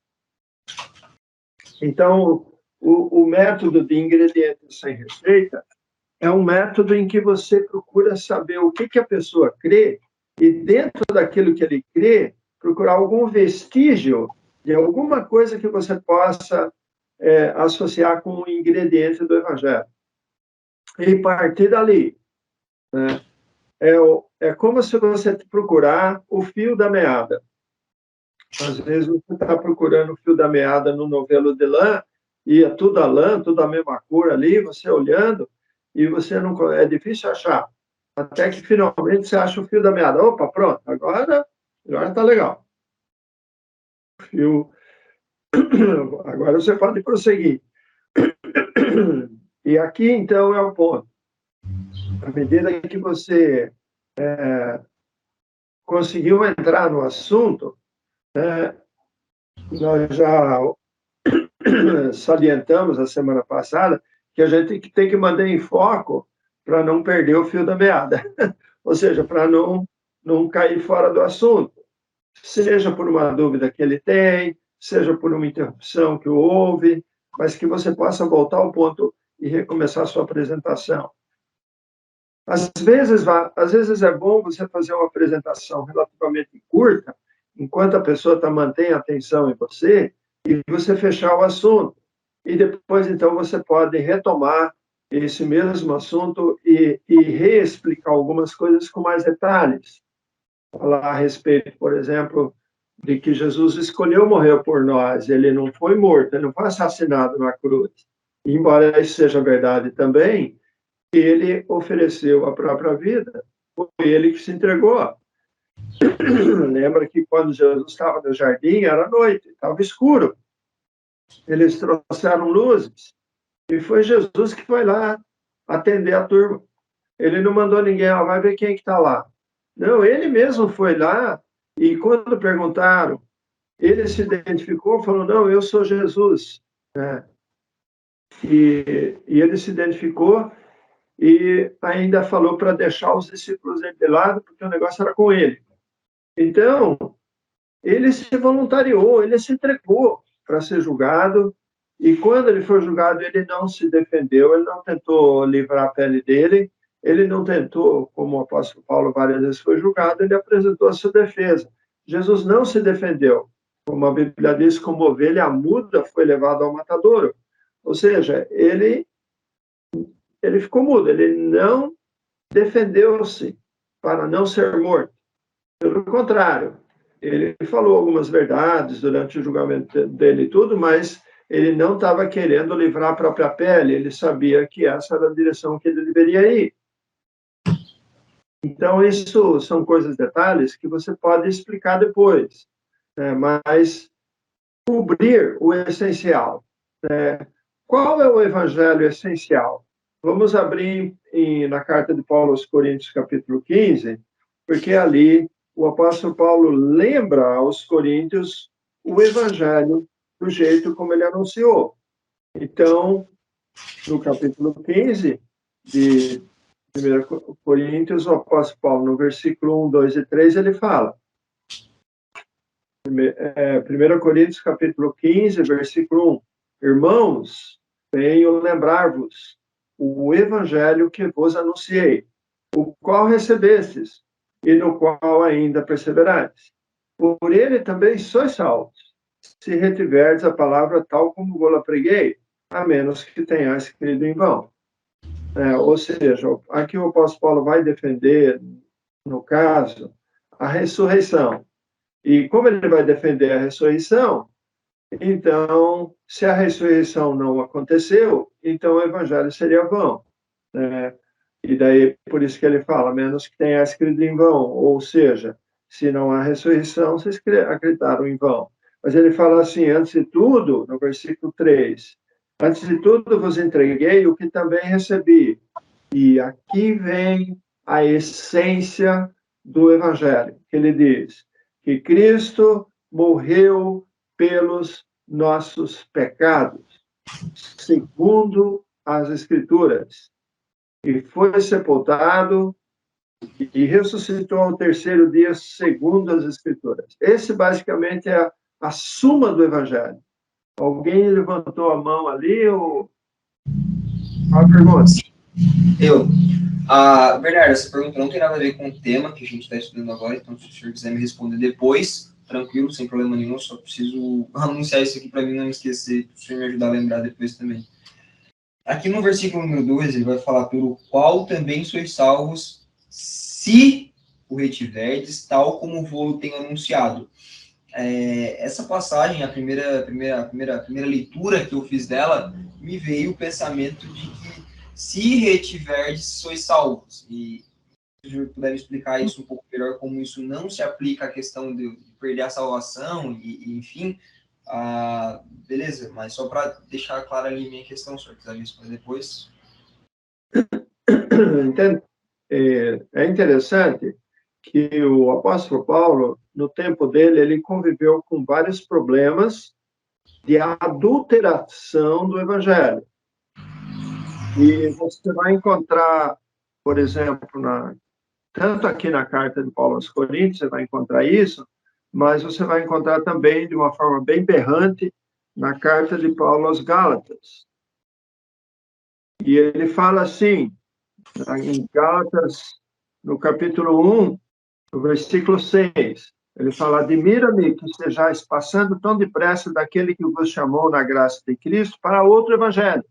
Speaker 1: Então, o método de ingredientes sem receita é um método em que você procura saber o que a pessoa crê e, dentro daquilo que ele crê, procurar algum vestígio de alguma coisa que você possa associar com o ingrediente do Evangelho. E partir dali, né? É como se você procurar o fio da meada. Às vezes você está procurando o fio da meada no novelo de lã, e é tudo a lã, tudo a mesma cor ali, você olhando, e você não... É difícil achar. Até que finalmente você acha o fio da meada. Opa, pronto, agora está legal. Fio... Agora você pode prosseguir. E aqui, então, é o ponto. À medida que você conseguiu entrar no assunto, nós já salientamos a semana passada que a gente tem que manter em foco para não perder o fio da meada, ou seja, para não cair fora do assunto, seja por uma dúvida que ele tem, seja por uma interrupção que houve, mas que você possa voltar ao ponto e recomeçar a sua apresentação. Às vezes é bom você fazer uma apresentação relativamente curta, enquanto a pessoa mantém a atenção em você, e você fechar o assunto. E depois, então, você pode retomar esse mesmo assunto e reexplicar algumas coisas com mais detalhes. Falar a respeito, por exemplo, de que Jesus escolheu morrer por nós, ele não foi morto, ele não foi assassinado na cruz. E, embora isso seja verdade também, ele ofereceu a própria vida, foi ele que se entregou. Lembra que quando Jesus estava no jardim, era noite, estava escuro. Eles trouxeram luzes, e foi Jesus que foi lá atender a turma. Ele não mandou ninguém, vai ver quem que está lá. Não, ele mesmo foi lá, e quando perguntaram, ele se identificou, falou, não, eu sou Jesus. E ele se identificou, e ainda falou para deixar os discípulos de lado, porque o negócio era com ele. Então, ele se voluntariou, ele se entregou para ser julgado, e quando ele foi julgado, ele não se defendeu, ele não tentou livrar a pele dele, ele não tentou, como o apóstolo Paulo várias vezes foi julgado, ele apresentou a sua defesa. Jesus não se defendeu. Como a Bíblia diz, como ovelha muda foi levado ao matadouro. Ou seja, ele ficou mudo, ele não defendeu-se para não ser morto. Pelo contrário, ele falou algumas verdades durante o julgamento dele e tudo, mas ele não estava querendo livrar a própria pele, ele sabia que essa era a direção que ele deveria ir. Então, isso são coisas, detalhes, que você pode explicar depois, né? Mas cobrir o essencial. Né? Qual é o evangelho essencial? Vamos abrir na carta de Paulo aos Coríntios, capítulo 15, porque ali o apóstolo Paulo lembra aos coríntios o evangelho do jeito como ele anunciou. Então, no capítulo 15 de 1 Coríntios, o apóstolo Paulo, no versículo 1, 2 e 3, ele fala, 1 Coríntios, capítulo 15, versículo 1, irmãos, venho lembrar-vos o evangelho que vos anunciei, o qual recebestes, e no qual ainda perseverais. Por ele também sois salvos, se retiverdes a palavra tal como vou-la preguei, a menos que tenhais crido em vão. Ou seja, aqui o apóstolo Paulo vai defender, no caso, a ressurreição. E como ele vai defender a ressurreição, então, se a ressurreição não aconteceu, então o evangelho seria vão. E daí, por isso que ele fala, menos que tenha escrito em vão, ou seja, se não há ressurreição, vocês acreditaram em vão. Mas ele fala assim, antes de tudo, no versículo 3, antes de tudo vos entreguei o que também recebi. E aqui vem a essência do evangelho, que ele diz que Cristo morreu pelos nossos pecados, segundo as Escrituras, e foi sepultado, e ressuscitou ao terceiro dia, segundo as Escrituras. Esse, basicamente, é a suma do Evangelho. Alguém levantou a mão ali ou... Uma pergunta?
Speaker 2: Eu. Bernardo, essa pergunta não tem nada a ver com o tema que a gente está estudando agora, então se o senhor quiser me responder depois, tranquilo, sem problema nenhum, só preciso anunciar isso aqui para mim não me esquecer, se o senhor me ajudar a lembrar depois também. Aqui no versículo número 2, ele vai falar, pelo qual também sois salvos, se o retiverdes, tal como o voo tem anunciado. Essa passagem, a primeira leitura que eu fiz dela, me veio o pensamento de que se retiverdes, sois salvos. E se eu puder explicar isso um pouco melhor, como isso não se aplica à questão de perder a salvação, e enfim, beleza, mas só para deixar clara ali minha questão, se eu quiser responder depois.
Speaker 1: É interessante que o apóstolo Paulo, no tempo dele, ele conviveu com vários problemas de adulteração do evangelho. E você vai encontrar, por exemplo, tanto aqui na carta de Paulo aos Coríntios, você vai encontrar isso, mas você vai encontrar também, de uma forma bem berrante, na carta de Paulo aos Gálatas. E ele fala assim, em Gálatas, no capítulo 1, no versículo 6, ele fala: admira-me que estejais passando tão depressa daquele que vos chamou na graça de Cristo para outro evangelho,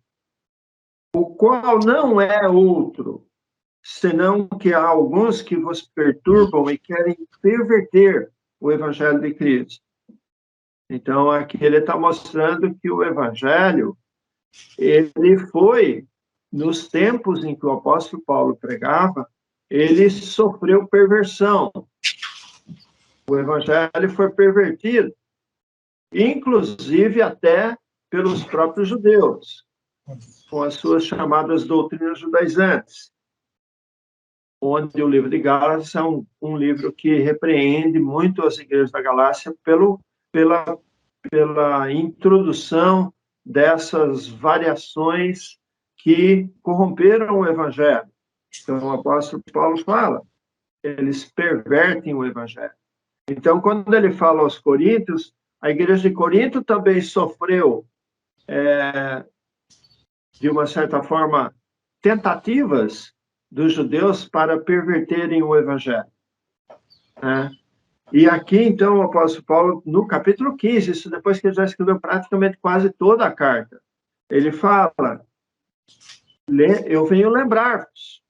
Speaker 1: o qual não é outro, senão que há alguns que vos perturbam e querem perverter o evangelho de Cristo. Então, aqui ele está mostrando que o evangelho, ele foi, nos tempos em que o apóstolo Paulo pregava, ele sofreu perversão. O evangelho foi pervertido, inclusive até pelos próprios judeus, com as suas chamadas doutrinas judaizantes, onde o livro de Gálatas é um livro que repreende muito as igrejas da Galácia pela introdução dessas variações que corromperam o evangelho. Então, o apóstolo Paulo fala, eles pervertem o evangelho. Então, quando ele fala aos Coríntios, a igreja de Corinto também sofreu, de uma certa forma, tentativas dos judeus para perverterem o evangelho. Né? E aqui, então, o apóstolo Paulo, no capítulo 15, isso depois que ele já escreveu praticamente quase toda a carta, ele fala, eu venho lembrar-vos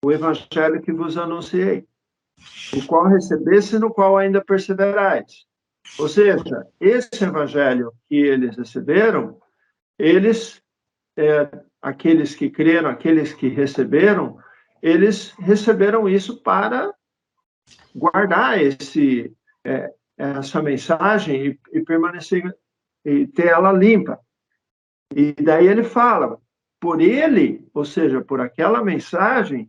Speaker 1: o evangelho que vos anunciei, o qual recebeste e no qual ainda perseverais. Ou seja, esse evangelho que eles receberam, aqueles que creram, aqueles que receberam, eles receberam isso para guardar essa mensagem e permanecer, e ter ela limpa. E daí ele fala, por ele, ou seja, por aquela mensagem,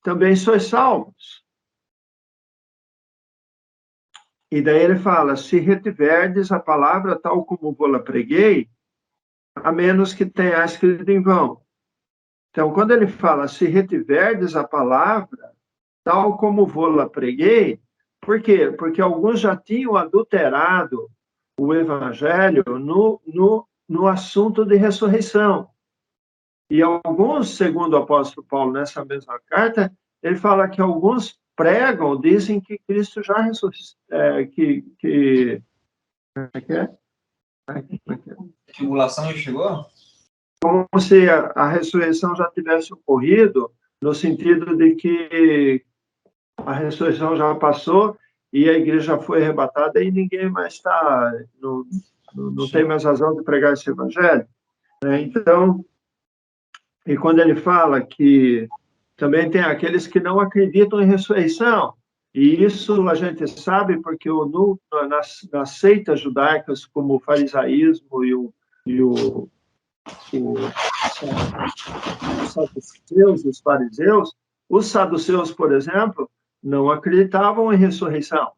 Speaker 1: também sois salvos. E daí ele fala, se retiverdes a palavra tal como vou-la preguei, a menos que tenha escrito em vão. Então, quando ele fala, se retiverdes a palavra tal como vou-la preguei, por quê? Porque alguns já tinham adulterado o evangelho no assunto de ressurreição. E alguns, segundo o apóstolo Paulo, nessa mesma carta, ele fala que alguns pregam, dizem que Cristo já ressuscitou,
Speaker 2: Tribulação já chegou?
Speaker 1: Como se a ressurreição já tivesse ocorrido, no sentido de que a ressurreição já passou e a igreja foi arrebatada e ninguém mais está, não tem mais razão de pregar esse evangelho. Né? Então, e quando ele fala que também tem aqueles que não acreditam em ressurreição, e isso a gente sabe porque nas seitas judaicas, como o farisaísmo os saduceus, os fariseus, os saduceus, por exemplo, não acreditavam em ressurreição.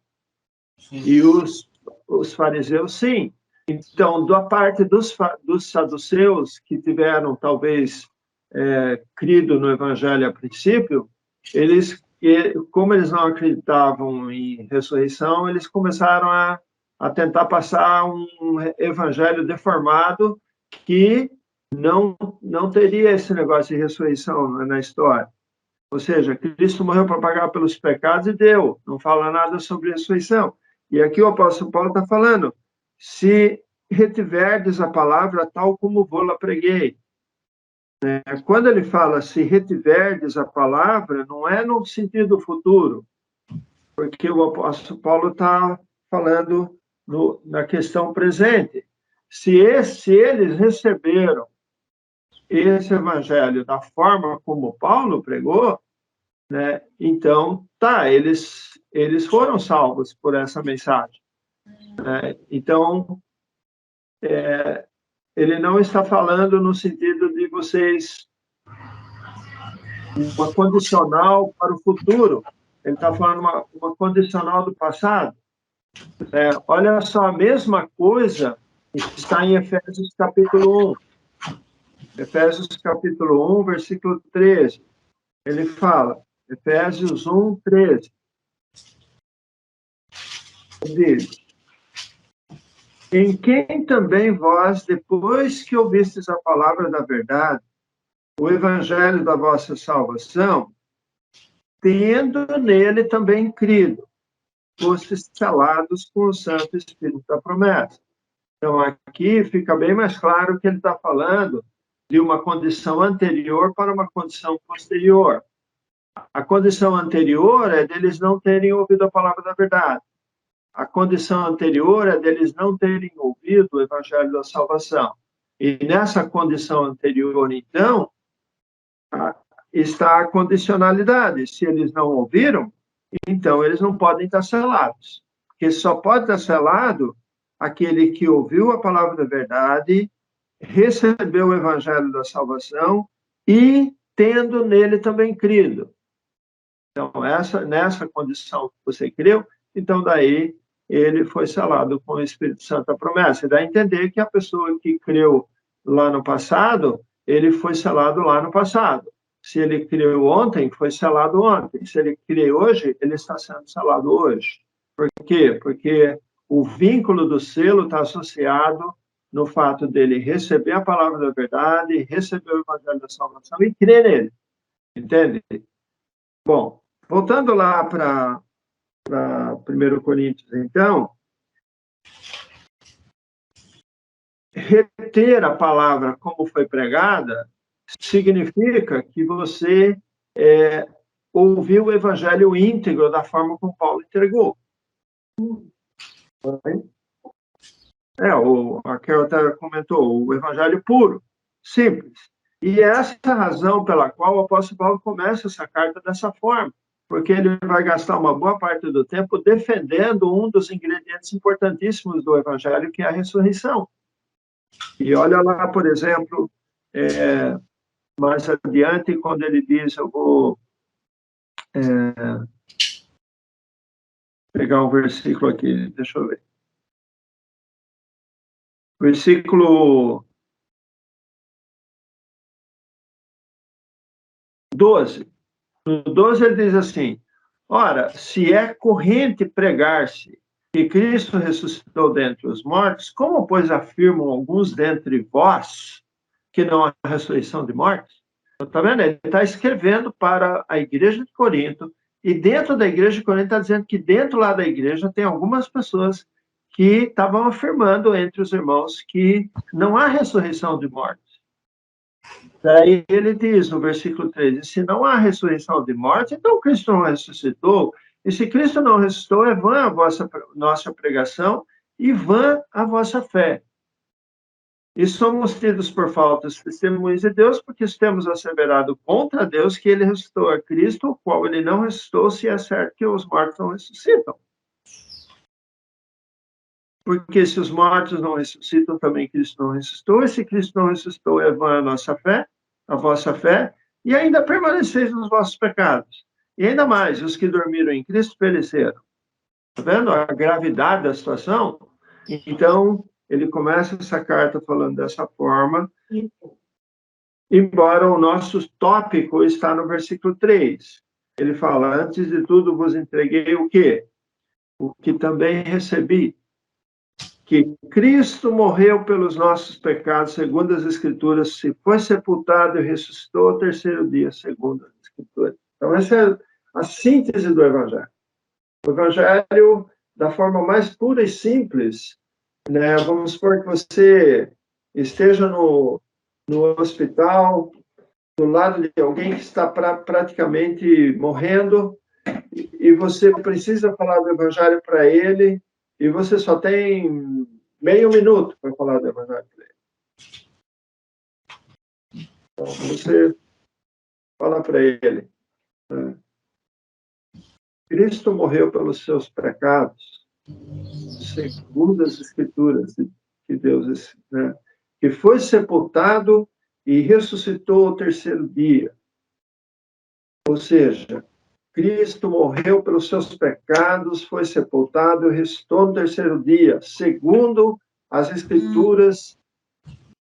Speaker 1: Sim. E os fariseus, sim. Então, da parte dos saduceus, que tiveram, talvez, crido no evangelho a princípio, eles e como eles não acreditavam em ressurreição, eles começaram a tentar passar um evangelho deformado que não teria esse negócio de ressurreição na história. Ou seja, Cristo morreu para pagar pelos pecados e deu, não fala nada sobre ressurreição. E aqui o apóstolo Paulo está falando, se retiverdes a palavra tal como vou-la preguei. Quando ele fala se retiverdes a palavra, não é no sentido futuro, porque o apóstolo Paulo está falando na questão presente. Se eles receberam esse evangelho da forma como Paulo pregou, né, então, eles foram salvos por essa mensagem. Né? Então, ele não está falando no sentido de vocês uma condicional para o futuro. Ele está falando uma condicional do passado. Olha só, a mesma coisa está em Efésios capítulo 1. Efésios capítulo 1, versículo 13. Ele fala, Efésios 1, 13. Diz, em quem também vós, depois que ouvistes a palavra da verdade, o evangelho da vossa salvação, tendo nele também crido, fostes selados com o Santo Espírito da promessa. Então, aqui fica bem mais claro que ele está falando de uma condição anterior para uma condição posterior. A condição anterior é deles não terem ouvido a palavra da verdade. A condição anterior é deles não terem ouvido o evangelho da salvação. E nessa condição anterior, então, está a condicionalidade. Se eles não ouviram, então eles não podem estar selados. Porque só pode estar selado aquele que ouviu a palavra da verdade, recebeu o evangelho da salvação e tendo nele também crido. Então, nessa condição que você creu, então daí ele foi selado com o Espírito Santo a promessa. E dá a entender que a pessoa que creu lá no passado, ele foi selado lá no passado. Se ele creu ontem, foi selado ontem. Se ele crê hoje, ele está sendo selado hoje. Por quê? Porque o vínculo do selo está associado no fato dele receber a palavra da verdade, receber o evangelho da salvação e crer nele. Entende? Bom, voltando lá para 1 Coríntios, então, reter a palavra como foi pregada significa que você ouviu o evangelho íntegro da forma como Paulo entregou. A Carol até comentou, o evangelho puro, simples. E é essa a razão pela qual o apóstolo Paulo começa essa carta dessa forma, porque ele vai gastar uma boa parte do tempo defendendo um dos ingredientes importantíssimos do evangelho, que é a ressurreição. E olha lá, por exemplo, mais adiante, quando ele diz, eu vou pegar um versículo aqui, deixa eu ver. Versículo 12. No 12 ele diz assim, ora, se é corrente pregar-se que Cristo ressuscitou dentre os mortos, como, pois, afirmam alguns dentre vós que não há ressurreição de mortos? Está vendo? Ele está escrevendo para a igreja de Corinto, e dentro da igreja de Corinto está dizendo que dentro lá da igreja tem algumas pessoas que estavam afirmando entre os irmãos que não há ressurreição de mortos. Daí ele diz no versículo 13, se não há ressurreição de morte, então Cristo não ressuscitou. E se Cristo não ressuscitou, é vã a nossa pregação e vã a vossa fé. E somos tidos por faltas testemunhas de Deus, porque temos asseverado contra Deus que ele ressuscitou a Cristo, o qual ele não ressuscitou, se é certo que os mortos não ressuscitam. Porque se os mortos não ressuscitam, também Cristo não ressuscitou. E se Cristo não ressuscitou, é vã a nossa fé, a vossa fé, e ainda permaneceis nos vossos pecados. E ainda mais, os que dormiram em Cristo pereceram. Está vendo a gravidade da situação? Então, ele começa essa carta falando dessa forma, embora o nosso tópico está no versículo 3. ele fala, antes de tudo vos entreguei o quê? O que também recebi, que Cristo morreu pelos nossos pecados, segundo as Escrituras, se foi sepultado e ressuscitou ao terceiro dia, segundo as Escrituras. Então, essa é a síntese do Evangelho. O Evangelho, da forma mais pura e simples, né? Vamos supor que você esteja no hospital, do lado de alguém que está praticamente morrendo, e você precisa falar do Evangelho para ele, e você só tem meio minuto para falar do Evangelho para ele. Então, você fala para ele, né? Cristo morreu pelos seus pecados, segundo as Escrituras que Deus, né? Que foi sepultado e ressuscitou ao terceiro dia. Ou seja, Cristo morreu pelos seus pecados, foi sepultado e ressuscitou no terceiro dia, segundo as Escrituras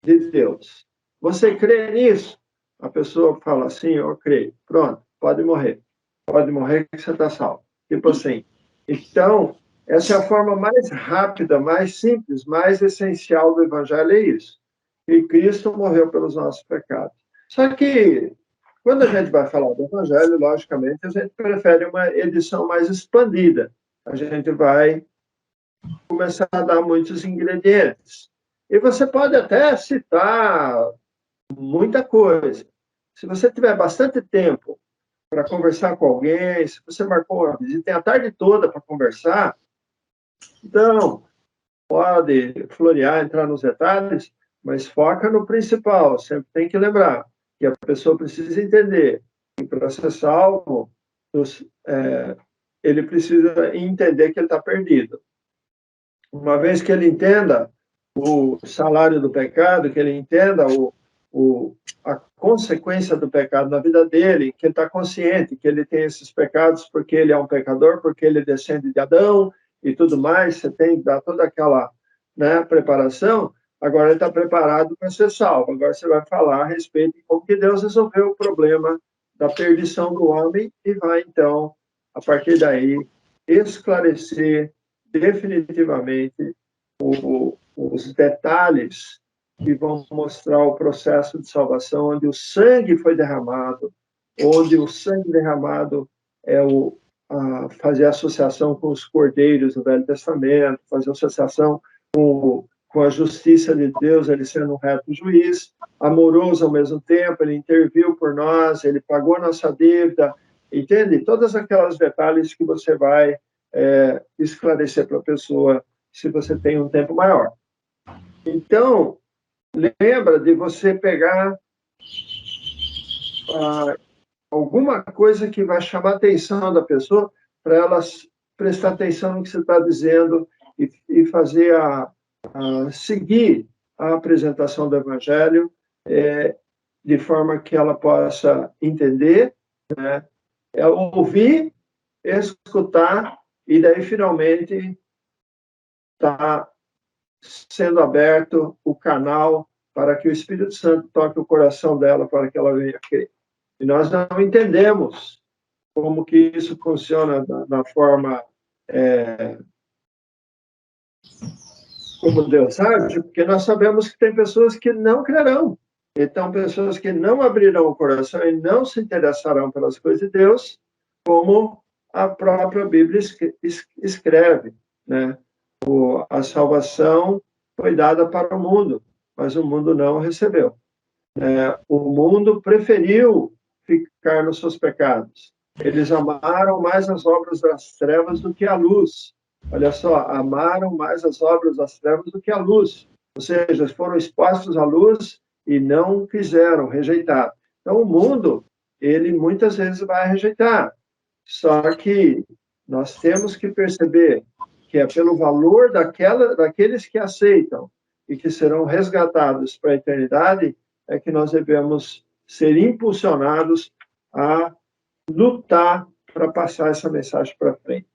Speaker 1: de Deus. Você crê nisso? A pessoa fala assim, eu creio. Pronto, pode morrer. Pode morrer que você está salvo. Tipo assim. Então, essa é a forma mais rápida, mais simples, mais essencial do Evangelho, é isso. Que Cristo morreu pelos nossos pecados. Só que, quando a gente vai falar do Evangelho, logicamente, a gente prefere uma edição mais expandida. A gente vai começar a dar muitos ingredientes. E você pode até citar muita coisa. Se você tiver bastante tempo para conversar com alguém, se você marcou uma visita, tem a tarde toda para conversar, então, pode florear, entrar nos detalhes, mas foca no principal. Sempre tem que lembrar que a pessoa precisa entender que para ser salvo, ele precisa entender que ele está perdido. Uma vez que ele entenda o salário do pecado, que ele entenda a consequência do pecado na vida dele, que ele está consciente que ele tem esses pecados porque ele é um pecador, porque ele descende de Adão e tudo mais, você tem que dar toda aquela, né, preparação. Agora ele está preparado para ser salvo. Agora você vai falar a respeito de como que Deus resolveu o problema da perdição do homem e vai, então, a partir daí, esclarecer definitivamente os detalhes que vão mostrar o processo de salvação, onde o sangue foi derramado, onde o sangue derramado é fazer associação com os cordeiros do Velho Testamento, fazer associação com a justiça de Deus, ele sendo um reto juiz, amoroso ao mesmo tempo, ele interviu por nós, ele pagou nossa dívida, entende? Todos aqueles detalhes que você vai esclarecer para a pessoa se você tem um tempo maior. Então, lembra de você pegar alguma coisa que vai chamar a atenção da pessoa para ela prestar atenção no que você está dizendo e fazer seguir a apresentação do Evangelho de forma que ela possa entender, né? Ouvir, escutar e daí finalmente está sendo aberto o canal para que o Espírito Santo toque o coração dela para que ela venha crer. E nós não entendemos como que isso funciona da forma como Deus age, porque nós sabemos que tem pessoas que não crerão. Então, pessoas que não abrirão o coração e não se interessarão pelas coisas de Deus, como a própria Bíblia escreve, né? A salvação foi dada para o mundo, mas o mundo não recebeu. O mundo preferiu ficar nos seus pecados. Eles amaram mais as obras das trevas do que a luz. Olha só, amaram mais as obras das trevas do que a luz. Ou seja, foram expostos à luz e não quiseram, rejeitaram. Então, o mundo, ele muitas vezes vai rejeitar. Só que nós temos que perceber que é pelo valor daqueles que aceitam e que serão resgatados para a eternidade, é que nós devemos ser impulsionados a lutar para passar essa mensagem para frente.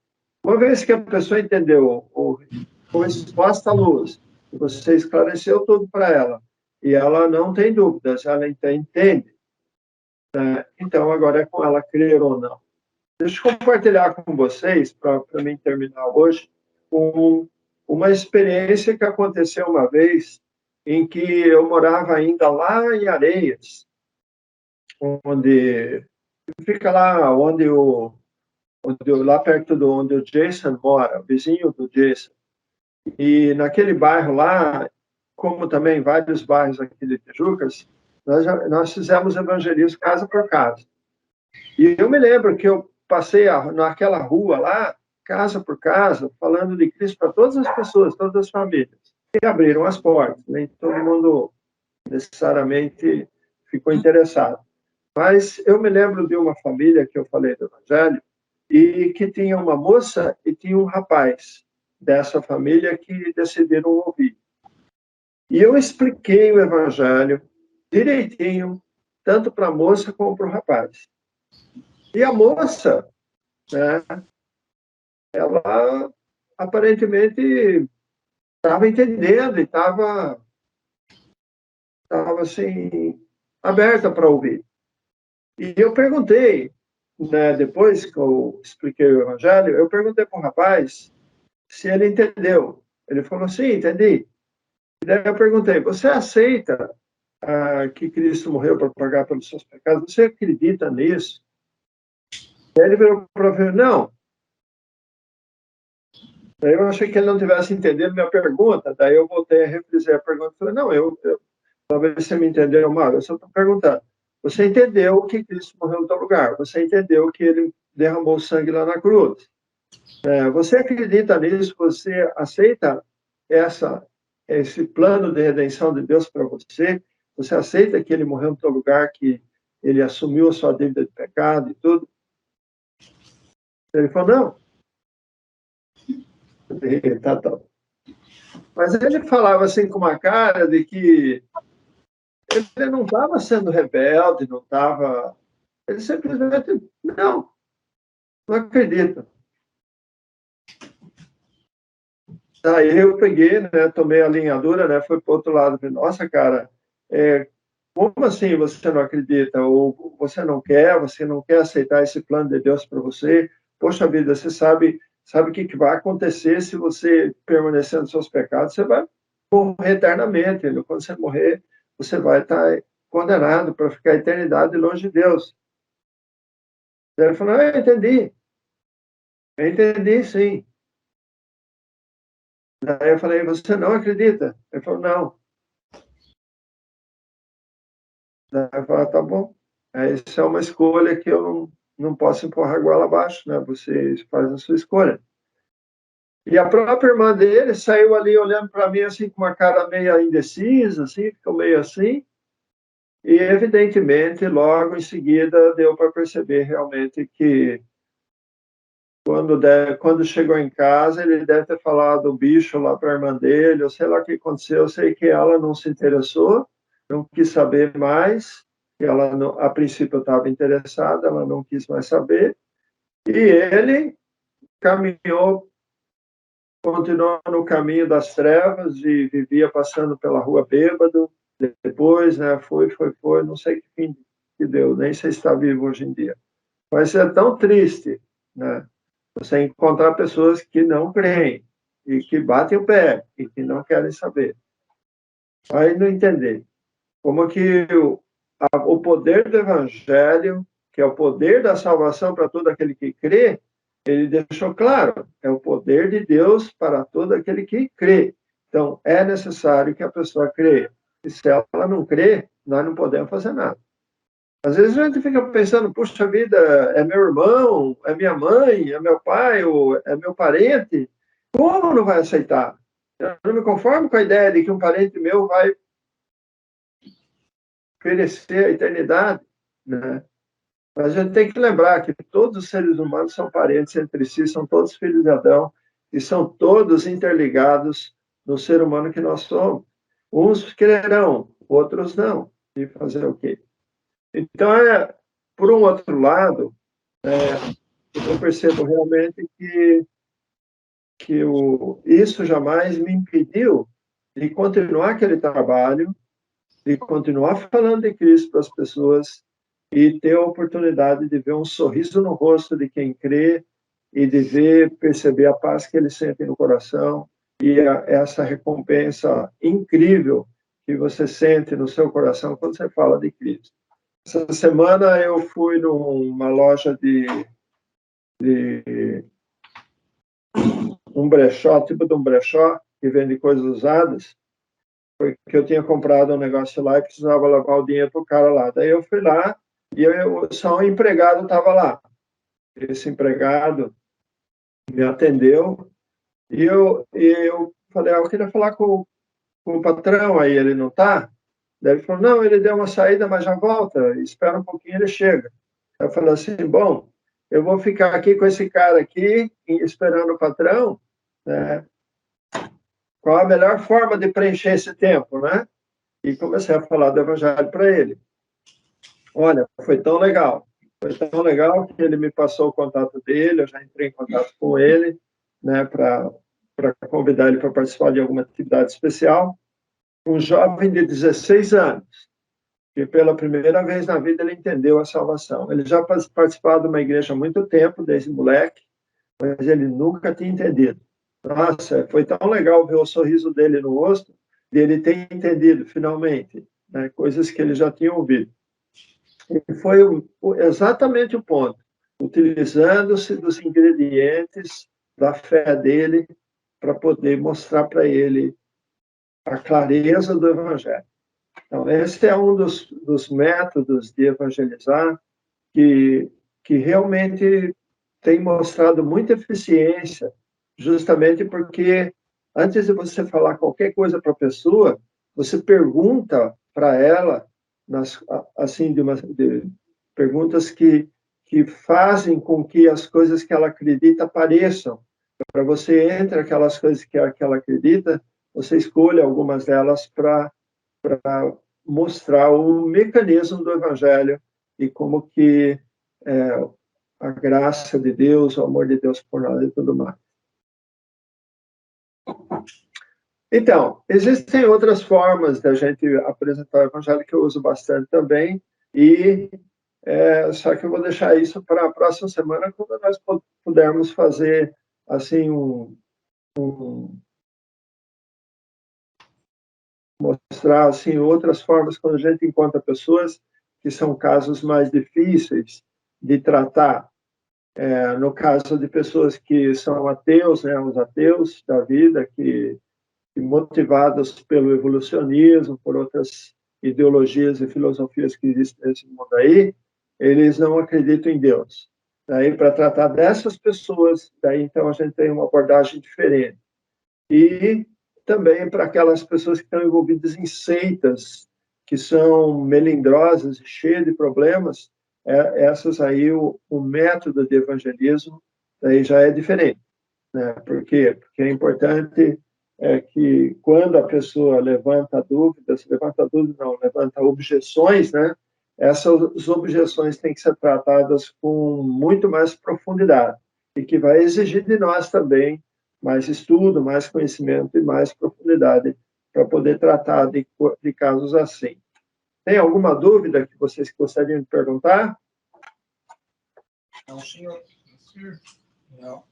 Speaker 1: Uma vez que a pessoa entendeu, foi exposta à luz, e você esclareceu tudo para ela, e ela não tem dúvidas, ela entende, né? Então agora é com ela crer ou não. Deixa eu compartilhar com vocês, para mim terminar hoje, uma experiência que aconteceu uma vez em que eu morava ainda lá em Areias, onde fica lá lá perto de onde o Jason mora, vizinho do Jason. E naquele bairro lá, como também vários bairros aqui de Tijucas, nós fizemos evangelismo casa por casa. E eu me lembro que eu passei naquela rua lá, casa por casa, falando de Cristo para todas as pessoas, todas as famílias. E abriram as portas, nem todo mundo necessariamente ficou interessado. Mas eu me lembro de uma família que eu falei do Evangelho, e que tinha uma moça e tinha um rapaz dessa família que decidiram ouvir. E eu expliquei o Evangelho direitinho, tanto para a moça como para o rapaz. E a moça, né, ela aparentemente estava entendendo e estava assim, aberta para ouvir. E eu perguntei, né, depois que eu expliquei o Evangelho, eu perguntei para o rapaz se ele entendeu. Ele falou, sim, entendi. E daí eu perguntei, você aceita que Cristo morreu para pagar pelos seus pecados? Você acredita nisso? E aí ele virou para mim, não. Daí eu achei que ele não tivesse entendido minha pergunta, daí eu voltei a refrisar a pergunta e falei, não, talvez você me entendeu mal, eu só estou perguntando. Você entendeu que Cristo morreu no teu lugar, você entendeu que ele derramou sangue lá na cruz. Você acredita nisso? Você aceita esse plano de redenção de Deus para você? Você aceita que ele morreu no teu lugar, que ele assumiu a sua dívida de pecado e tudo? Ele falou, não. Tá. Mas ele falava assim com uma cara de que ele não estava sendo rebelde, não estava... Ele simplesmente, não acredito. Daí eu peguei, né, tomei a linhadura, né, fui para o outro lado, falei, nossa, cara, como assim você não acredita? Ou você não quer aceitar esse plano de Deus para você? Poxa vida, você sabe o que vai acontecer se você permanecer nos seus pecados? Você vai morrer eternamente. Quando você morrer, você vai estar condenado para ficar a eternidade longe de Deus. Daí ele falou, eu entendi sim. Daí eu falei, você não acredita? Ele falou, não. Daí eu falei, tá bom. Essa é uma escolha que eu não posso empurrar a goela abaixo, né? Você faz a sua escolha. E a própria irmã dele saiu ali olhando para mim assim com uma cara meio indecisa, assim, ficou meio assim. E evidentemente, logo em seguida, deu para perceber realmente que quando chegou em casa, ele deve ter falado o bicho lá para a irmã dele, ou sei lá o que aconteceu. Eu sei que ela não se interessou, não quis saber mais. Ela, a princípio, estava interessada, ela não quis mais saber. E ele caminhou, continuou no caminho das trevas e vivia passando pela rua bêbado. Depois, né, foi, não sei que fim que deu, nem sei se está vivo hoje em dia. Mas é tão triste, né? Você encontrar pessoas que não creem e que batem o pé e que não querem saber. Aí não entender como que o poder do evangelho, que é o poder da salvação para todo aquele que crê, ele deixou claro, é o poder de Deus para todo aquele que crê. Então, é necessário que a pessoa creia. E se ela não crê, nós não podemos fazer nada. Às vezes a gente fica pensando, puxa vida, é meu irmão, é minha mãe, é meu pai, ou é meu parente. Como não vai aceitar? Eu não me conformo com a ideia de que um parente meu vai oferecer a eternidade, né? Mas a gente tem que lembrar que todos os seres humanos são parentes entre si, são todos filhos de Adão e são todos interligados no ser humano que nós somos. Uns crerão, outros não. E fazer o quê? Então, por um outro lado, eu percebo realmente que isso jamais me impediu de continuar aquele trabalho, de continuar falando de Cristo para as pessoas e ter a oportunidade de ver um sorriso no rosto de quem crê e de ver, perceber a paz que eles sentem no coração e essa recompensa incrível que você sente no seu coração quando você fala de Cristo. Essa semana eu fui numa loja de um brechó, tipo de um brechó, que vende coisas usadas, porque eu tinha comprado um negócio lá e precisava levar o dinheiro para o cara lá. Daí eu fui lá e só um empregado estava lá. Esse empregado me atendeu e eu falei, eu queria falar com o patrão, aí ele não está? Daí ele falou, não, ele deu uma saída, mas já volta, espera um pouquinho, ele chega. Eu falei assim, bom, eu vou ficar aqui com esse cara aqui, esperando o patrão, né? Qual a melhor forma de preencher esse tempo, né? E comecei a falar do evangelho para ele. Olha, foi tão legal que ele me passou o contato dele, eu já entrei em contato com ele, né, para convidar ele para participar de alguma atividade especial. Um jovem de 16 anos, que pela primeira vez na vida ele entendeu a salvação. Ele já participava de uma igreja há muito tempo, desde moleque, mas ele nunca tinha entendido. Nossa, foi tão legal ver o sorriso dele no rosto, de ele ter entendido, finalmente, né, coisas que ele já tinha ouvido. E foi exatamente o ponto, utilizando-se dos ingredientes da fé dele para poder mostrar para ele a clareza do Evangelho. Então, esse é um dos métodos de evangelizar que realmente tem mostrado muita eficiência, justamente porque antes de você falar qualquer coisa para a pessoa, você pergunta para ela, assim, de perguntas que fazem com que as coisas que ela acredita apareçam. Para você, entre aquelas coisas que ela acredita, você escolhe algumas delas para mostrar o mecanismo do Evangelho e como que a graça de Deus, o amor de Deus por nós e tudo mais. Então, existem outras formas da gente apresentar o Evangelho que eu uso bastante também, e só que eu vou deixar isso para a próxima semana, quando nós pudermos fazer assim mostrar assim outras formas quando a gente encontra pessoas que são casos mais difíceis de tratar. No caso de pessoas que são ateus, né, os ateus da vida, que motivados pelo evolucionismo, por outras ideologias e filosofias que existem nesse mundo aí, eles não acreditam em Deus. Daí, para tratar dessas pessoas, daí então a gente tem uma abordagem diferente. E também para aquelas pessoas que estão envolvidas em seitas, que são melindrosas e cheias de problemas, essas aí, o método de evangelismo, aí já é diferente. Né? Por quê? Porque é importante que quando a pessoa levanta dúvidas, levanta objeções, né? Essas objeções têm que ser tratadas com muito mais profundidade e que vai exigir de nós também mais estudo, mais conhecimento e mais profundidade para poder tratar de casos assim. Tem alguma dúvida que vocês gostariam de perguntar?
Speaker 2: Não, senhor. Não.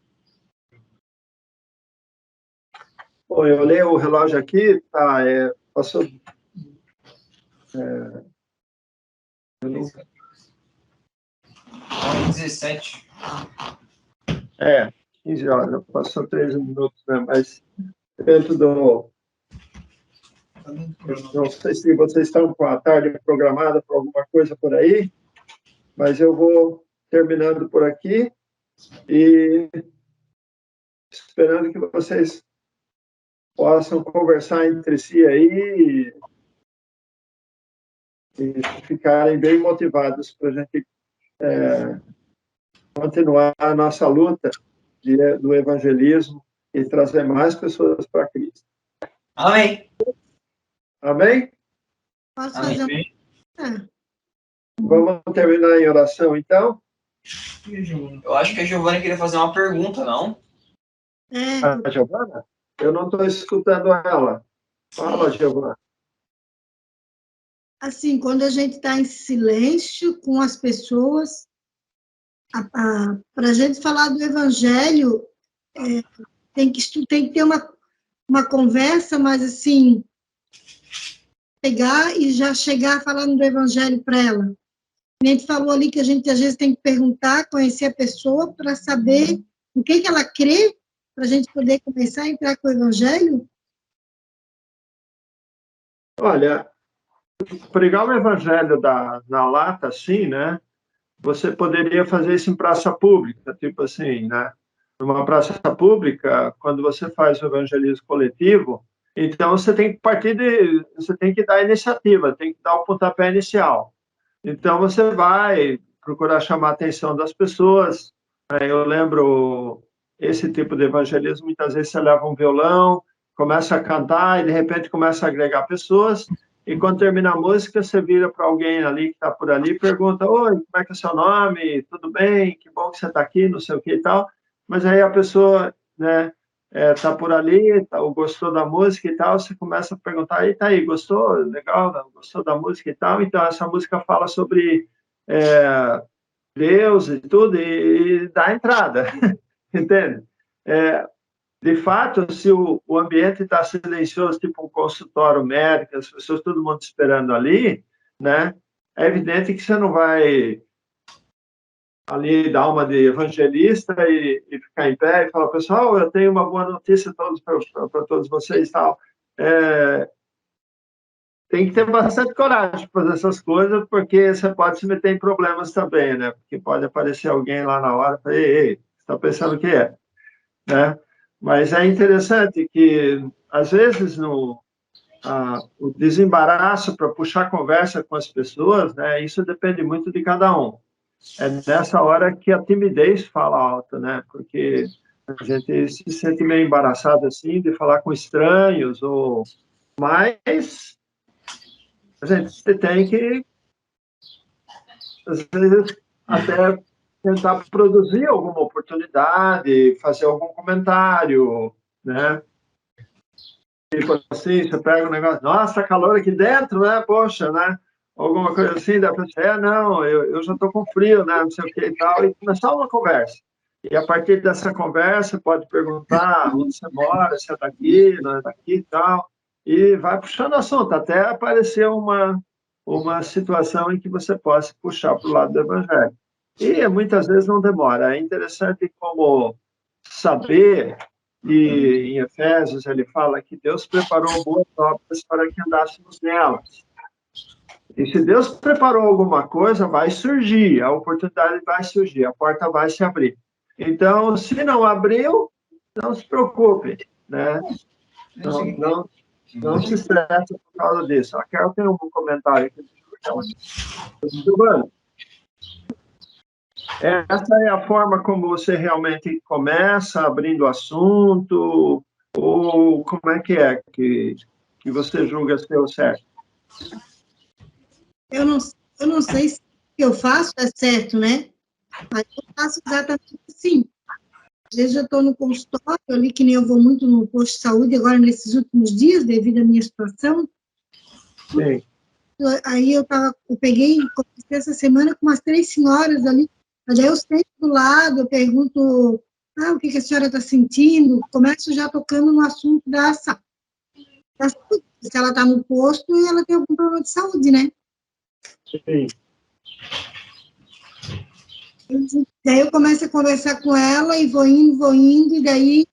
Speaker 1: Bom, eu olhei o relógio aqui, tá, passou...
Speaker 2: 17.
Speaker 1: 15 horas, passou 13 minutos, né? Mas dentro do... Não sei se vocês estão com a tarde programada para alguma coisa por aí, mas eu vou terminando por aqui e esperando que vocês possam conversar entre si aí e ficarem bem motivados para a gente continuar a nossa luta do evangelismo e trazer mais pessoas para Cristo.
Speaker 2: Amém.
Speaker 1: Amém?
Speaker 3: Posso fazer
Speaker 2: Amém.
Speaker 1: Vamos terminar em oração, então?
Speaker 2: Eu acho que a Giovana queria fazer uma pergunta, não?
Speaker 1: A Giovana? Eu não estou escutando ela. Fala, Giovana.
Speaker 3: assim, quando a gente está em silêncio com as pessoas, para a gente falar do Evangelho, tem que ter uma conversa, mas assim, pegar e já chegar falando do Evangelho para ela. A gente falou ali que a gente às vezes tem que perguntar, conhecer a pessoa para saber o que ela crê, para a gente poder começar a entrar com o Evangelho.
Speaker 1: Olha, pregar o evangelho na lata, assim, né? Você poderia fazer isso em praça pública, tipo assim, né? Numa praça pública, quando você faz o evangelismo coletivo, então você tem que você tem que dar a iniciativa, tem que dar o pontapé inicial. Então você vai procurar chamar a atenção das pessoas. Eu lembro esse tipo de evangelismo, muitas vezes você leva um violão, começa a cantar e de repente começa a agregar pessoas. E quando termina a música, você vira para alguém ali que está por ali e pergunta: Oi, como é que é o seu nome? Tudo bem? Que bom que você está aqui, não sei o que e tal. Mas aí a pessoa, né, tá por ali, gostou da música e tal, você começa a perguntar: E tá aí, gostou? Legal, gostou da música e tal? Então, essa música fala sobre Deus e tudo, e dá entrada, entende? É, de fato, se o ambiente está silencioso, tipo um consultório médico, as pessoas, todo mundo esperando ali, né? É evidente que você não vai ali dar uma de evangelista e ficar em pé e falar: pessoal, eu tenho uma boa notícia para todos vocês e tal. Tem que ter bastante coragem para fazer essas coisas, porque você pode se meter em problemas também, né? Porque pode aparecer alguém lá na hora e falar: ei, você está pensando o que é? Né? Mas é interessante que, às vezes, o desembaraço para puxar conversa com as pessoas, né, isso depende muito de cada um. É nessa hora que a timidez fala alto, né? Porque a gente se sente meio embaraçado assim de falar com estranhos, mas a gente tem que, às vezes, até tentar produzir alguma oportunidade, fazer algum comentário, né? Tipo assim, você pega um negócio: nossa, calor aqui dentro, né? Poxa, né? Alguma coisa assim, da pessoa: não, eu já estou com frio, né? Não sei o que e tal, e começar uma conversa. E a partir dessa conversa, pode perguntar onde você mora, se é daqui, não é daqui e tal, e vai puxando assunto, até aparecer uma situação em que você possa puxar para o lado do evangelho. E muitas vezes não demora. É interessante como saber, e em Efésios ele fala que Deus preparou boas obras para que andássemos nelas. E se Deus preparou alguma coisa, vai surgir, a oportunidade vai surgir, a porta vai se abrir. Então, se não abriu, não se preocupe, né? Não se estresse por causa disso. A Carol tem um comentário aqui. Giovana, essa é a forma como você realmente começa abrindo o assunto, ou como é que você julga ser o certo?
Speaker 3: Eu não sei se o que eu faço é certo, né? Mas eu faço exatamente assim. Às vezes eu estou no consultório ali, que nem eu vou muito no posto de saúde agora nesses últimos dias, devido à minha situação.
Speaker 1: Sim.
Speaker 3: Aí eu peguei, comecei essa semana com umas 3 senhoras ali, mas aí eu sento do lado, eu pergunto: o que a senhora está sentindo? Começo já tocando no assunto da saúde, se ela está no posto e ela tem algum problema de saúde, né?
Speaker 1: Sim.
Speaker 3: Daí eu começo a conversar com ela e vou indo, e daí,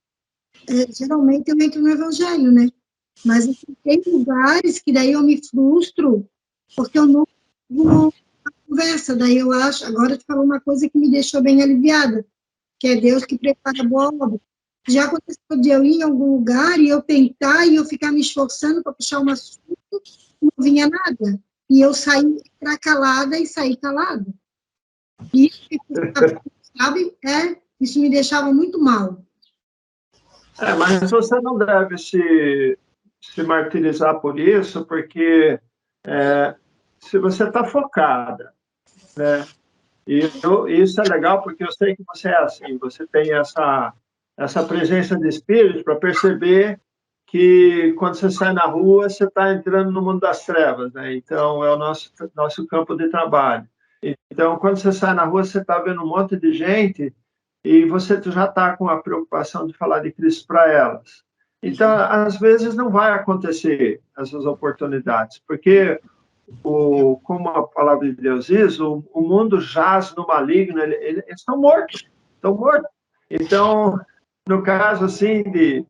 Speaker 3: geralmente eu entro no evangelho, né? Mas assim, tem lugares que daí eu me frustro, porque eu não vou conversa, daí eu acho, agora tu falou uma coisa que me deixou bem aliviada, que é Deus que prepara a boa obra. Já aconteceu de eu ir em algum lugar e eu tentar e eu ficar me esforçando para puxar um assunto, não vinha nada. E eu saí, entrar calada e sair calada. E sabe, isso me deixava muito mal.
Speaker 1: Mas você não deve se martirizar por isso, porque se você está focada, né? E isso é legal, porque eu sei que você é assim, você tem essa presença de espírito para perceber que quando você sai na rua, você está entrando no mundo das trevas, né? Então, é o nosso campo de trabalho. Então, quando você sai na rua, você está vendo um monte de gente e você já está com a preocupação de falar de Cristo para elas. Então, às vezes, não vai acontecer essas oportunidades, porque, como a palavra de Deus diz, o mundo jaz no maligno, eles estão mortos, estão mortos. Então, no caso, assim, de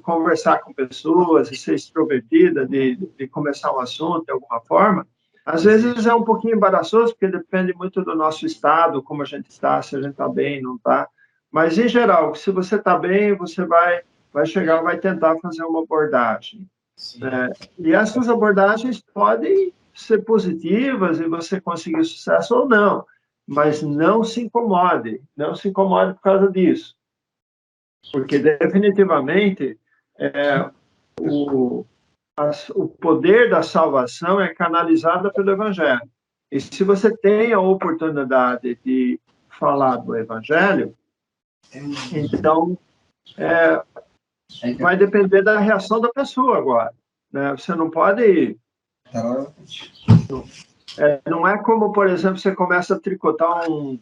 Speaker 1: conversar com pessoas, de ser extrovertida, de começar um assunto de alguma forma, às vezes é um pouquinho embaraçoso, porque depende muito do nosso estado, como a gente está, se a gente está bem, não está. Mas, em geral, se você está bem, você vai chegar, vai tentar fazer uma abordagem. E essas abordagens podem ser positivas e você conseguir sucesso ou não, mas não se incomode por causa disso. Porque, definitivamente, o poder da salvação é canalizado pelo Evangelho. E se você tem a oportunidade de falar do Evangelho, então vai depender da reação da pessoa agora, né? Você não pode... não é como, por exemplo, você começa a tricotar um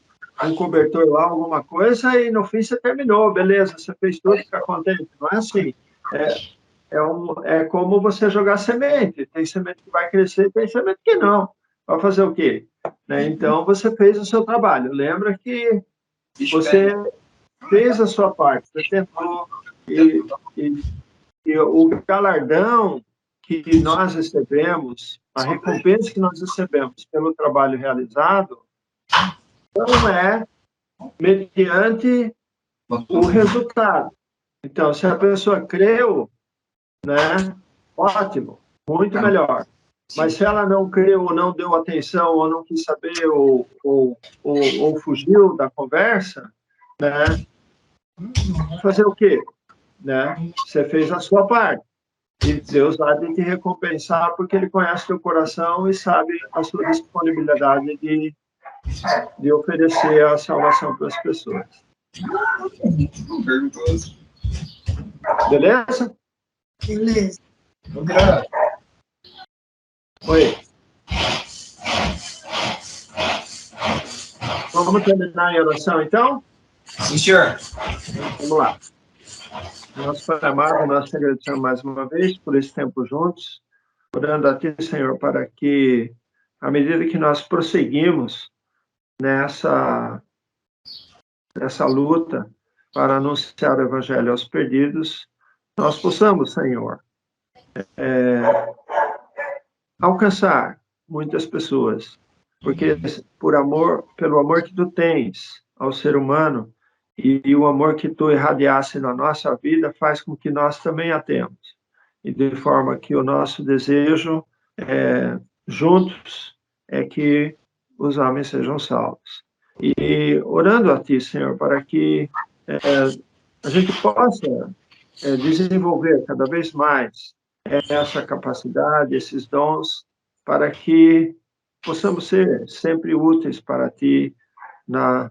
Speaker 1: cobertor lá, alguma coisa, e no fim você terminou, beleza, você fez tudo, fica contente. Não é assim. É como você jogar semente. Tem semente que vai crescer, tem semente que não. Vai fazer o quê? Né? Então, você fez o seu trabalho. Lembra que você fez a sua parte, você tentou. E o galardão que nós recebemos, a recompensa que nós recebemos pelo trabalho realizado, não é mediante o resultado. Então, se a pessoa creu, né, ótimo, muito melhor. Mas se ela não creu, ou não deu atenção, ou não quis saber, ou fugiu da conversa, né, fazer o quê? Né? Você fez a sua parte. E Deus há de te recompensar porque Ele conhece teu coração e sabe a sua disponibilidade de oferecer a salvação para as pessoas. Beleza?
Speaker 3: Beleza.
Speaker 1: Oi. Vamos terminar em oração, então?
Speaker 2: Sim, senhor.
Speaker 1: Vamos lá. Nosso Pai amado, nós te agradecemos mais uma vez por esse tempo juntos, orando a Ti, Senhor, para que, à medida que nós prosseguimos nessa luta para anunciar o Evangelho aos perdidos, nós possamos, Senhor, alcançar muitas pessoas, porque pelo amor que Tu tens ao ser humano, e o amor que Tu irradiasse na nossa vida faz com que nós também a temos. E de forma que o nosso desejo, juntos, é que os homens sejam salvos. E orando a Ti, Senhor, para que a gente possa desenvolver cada vez mais essa capacidade, esses dons, para que possamos ser sempre úteis para Ti na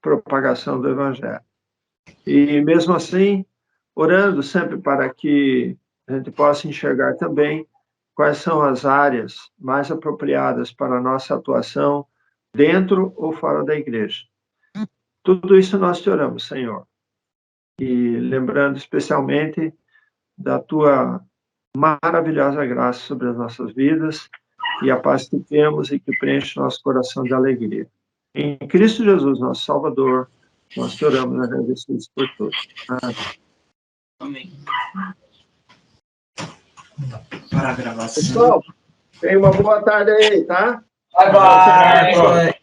Speaker 1: propagação do Evangelho. E, mesmo assim, orando sempre para que a gente possa enxergar também quais são as áreas mais apropriadas para a nossa atuação dentro ou fora da igreja. Tudo isso nós te oramos, Senhor. E lembrando especialmente da Tua maravilhosa graça sobre as nossas vidas e a paz que temos e que preenche nosso coração de alegria. Em Cristo Jesus, nosso Salvador, nós te oramos agradecidos por tudo.
Speaker 2: Amém. Para a gravação.
Speaker 1: Pessoal, tenha uma boa tarde aí, tá?
Speaker 2: Bye, bye. Bye.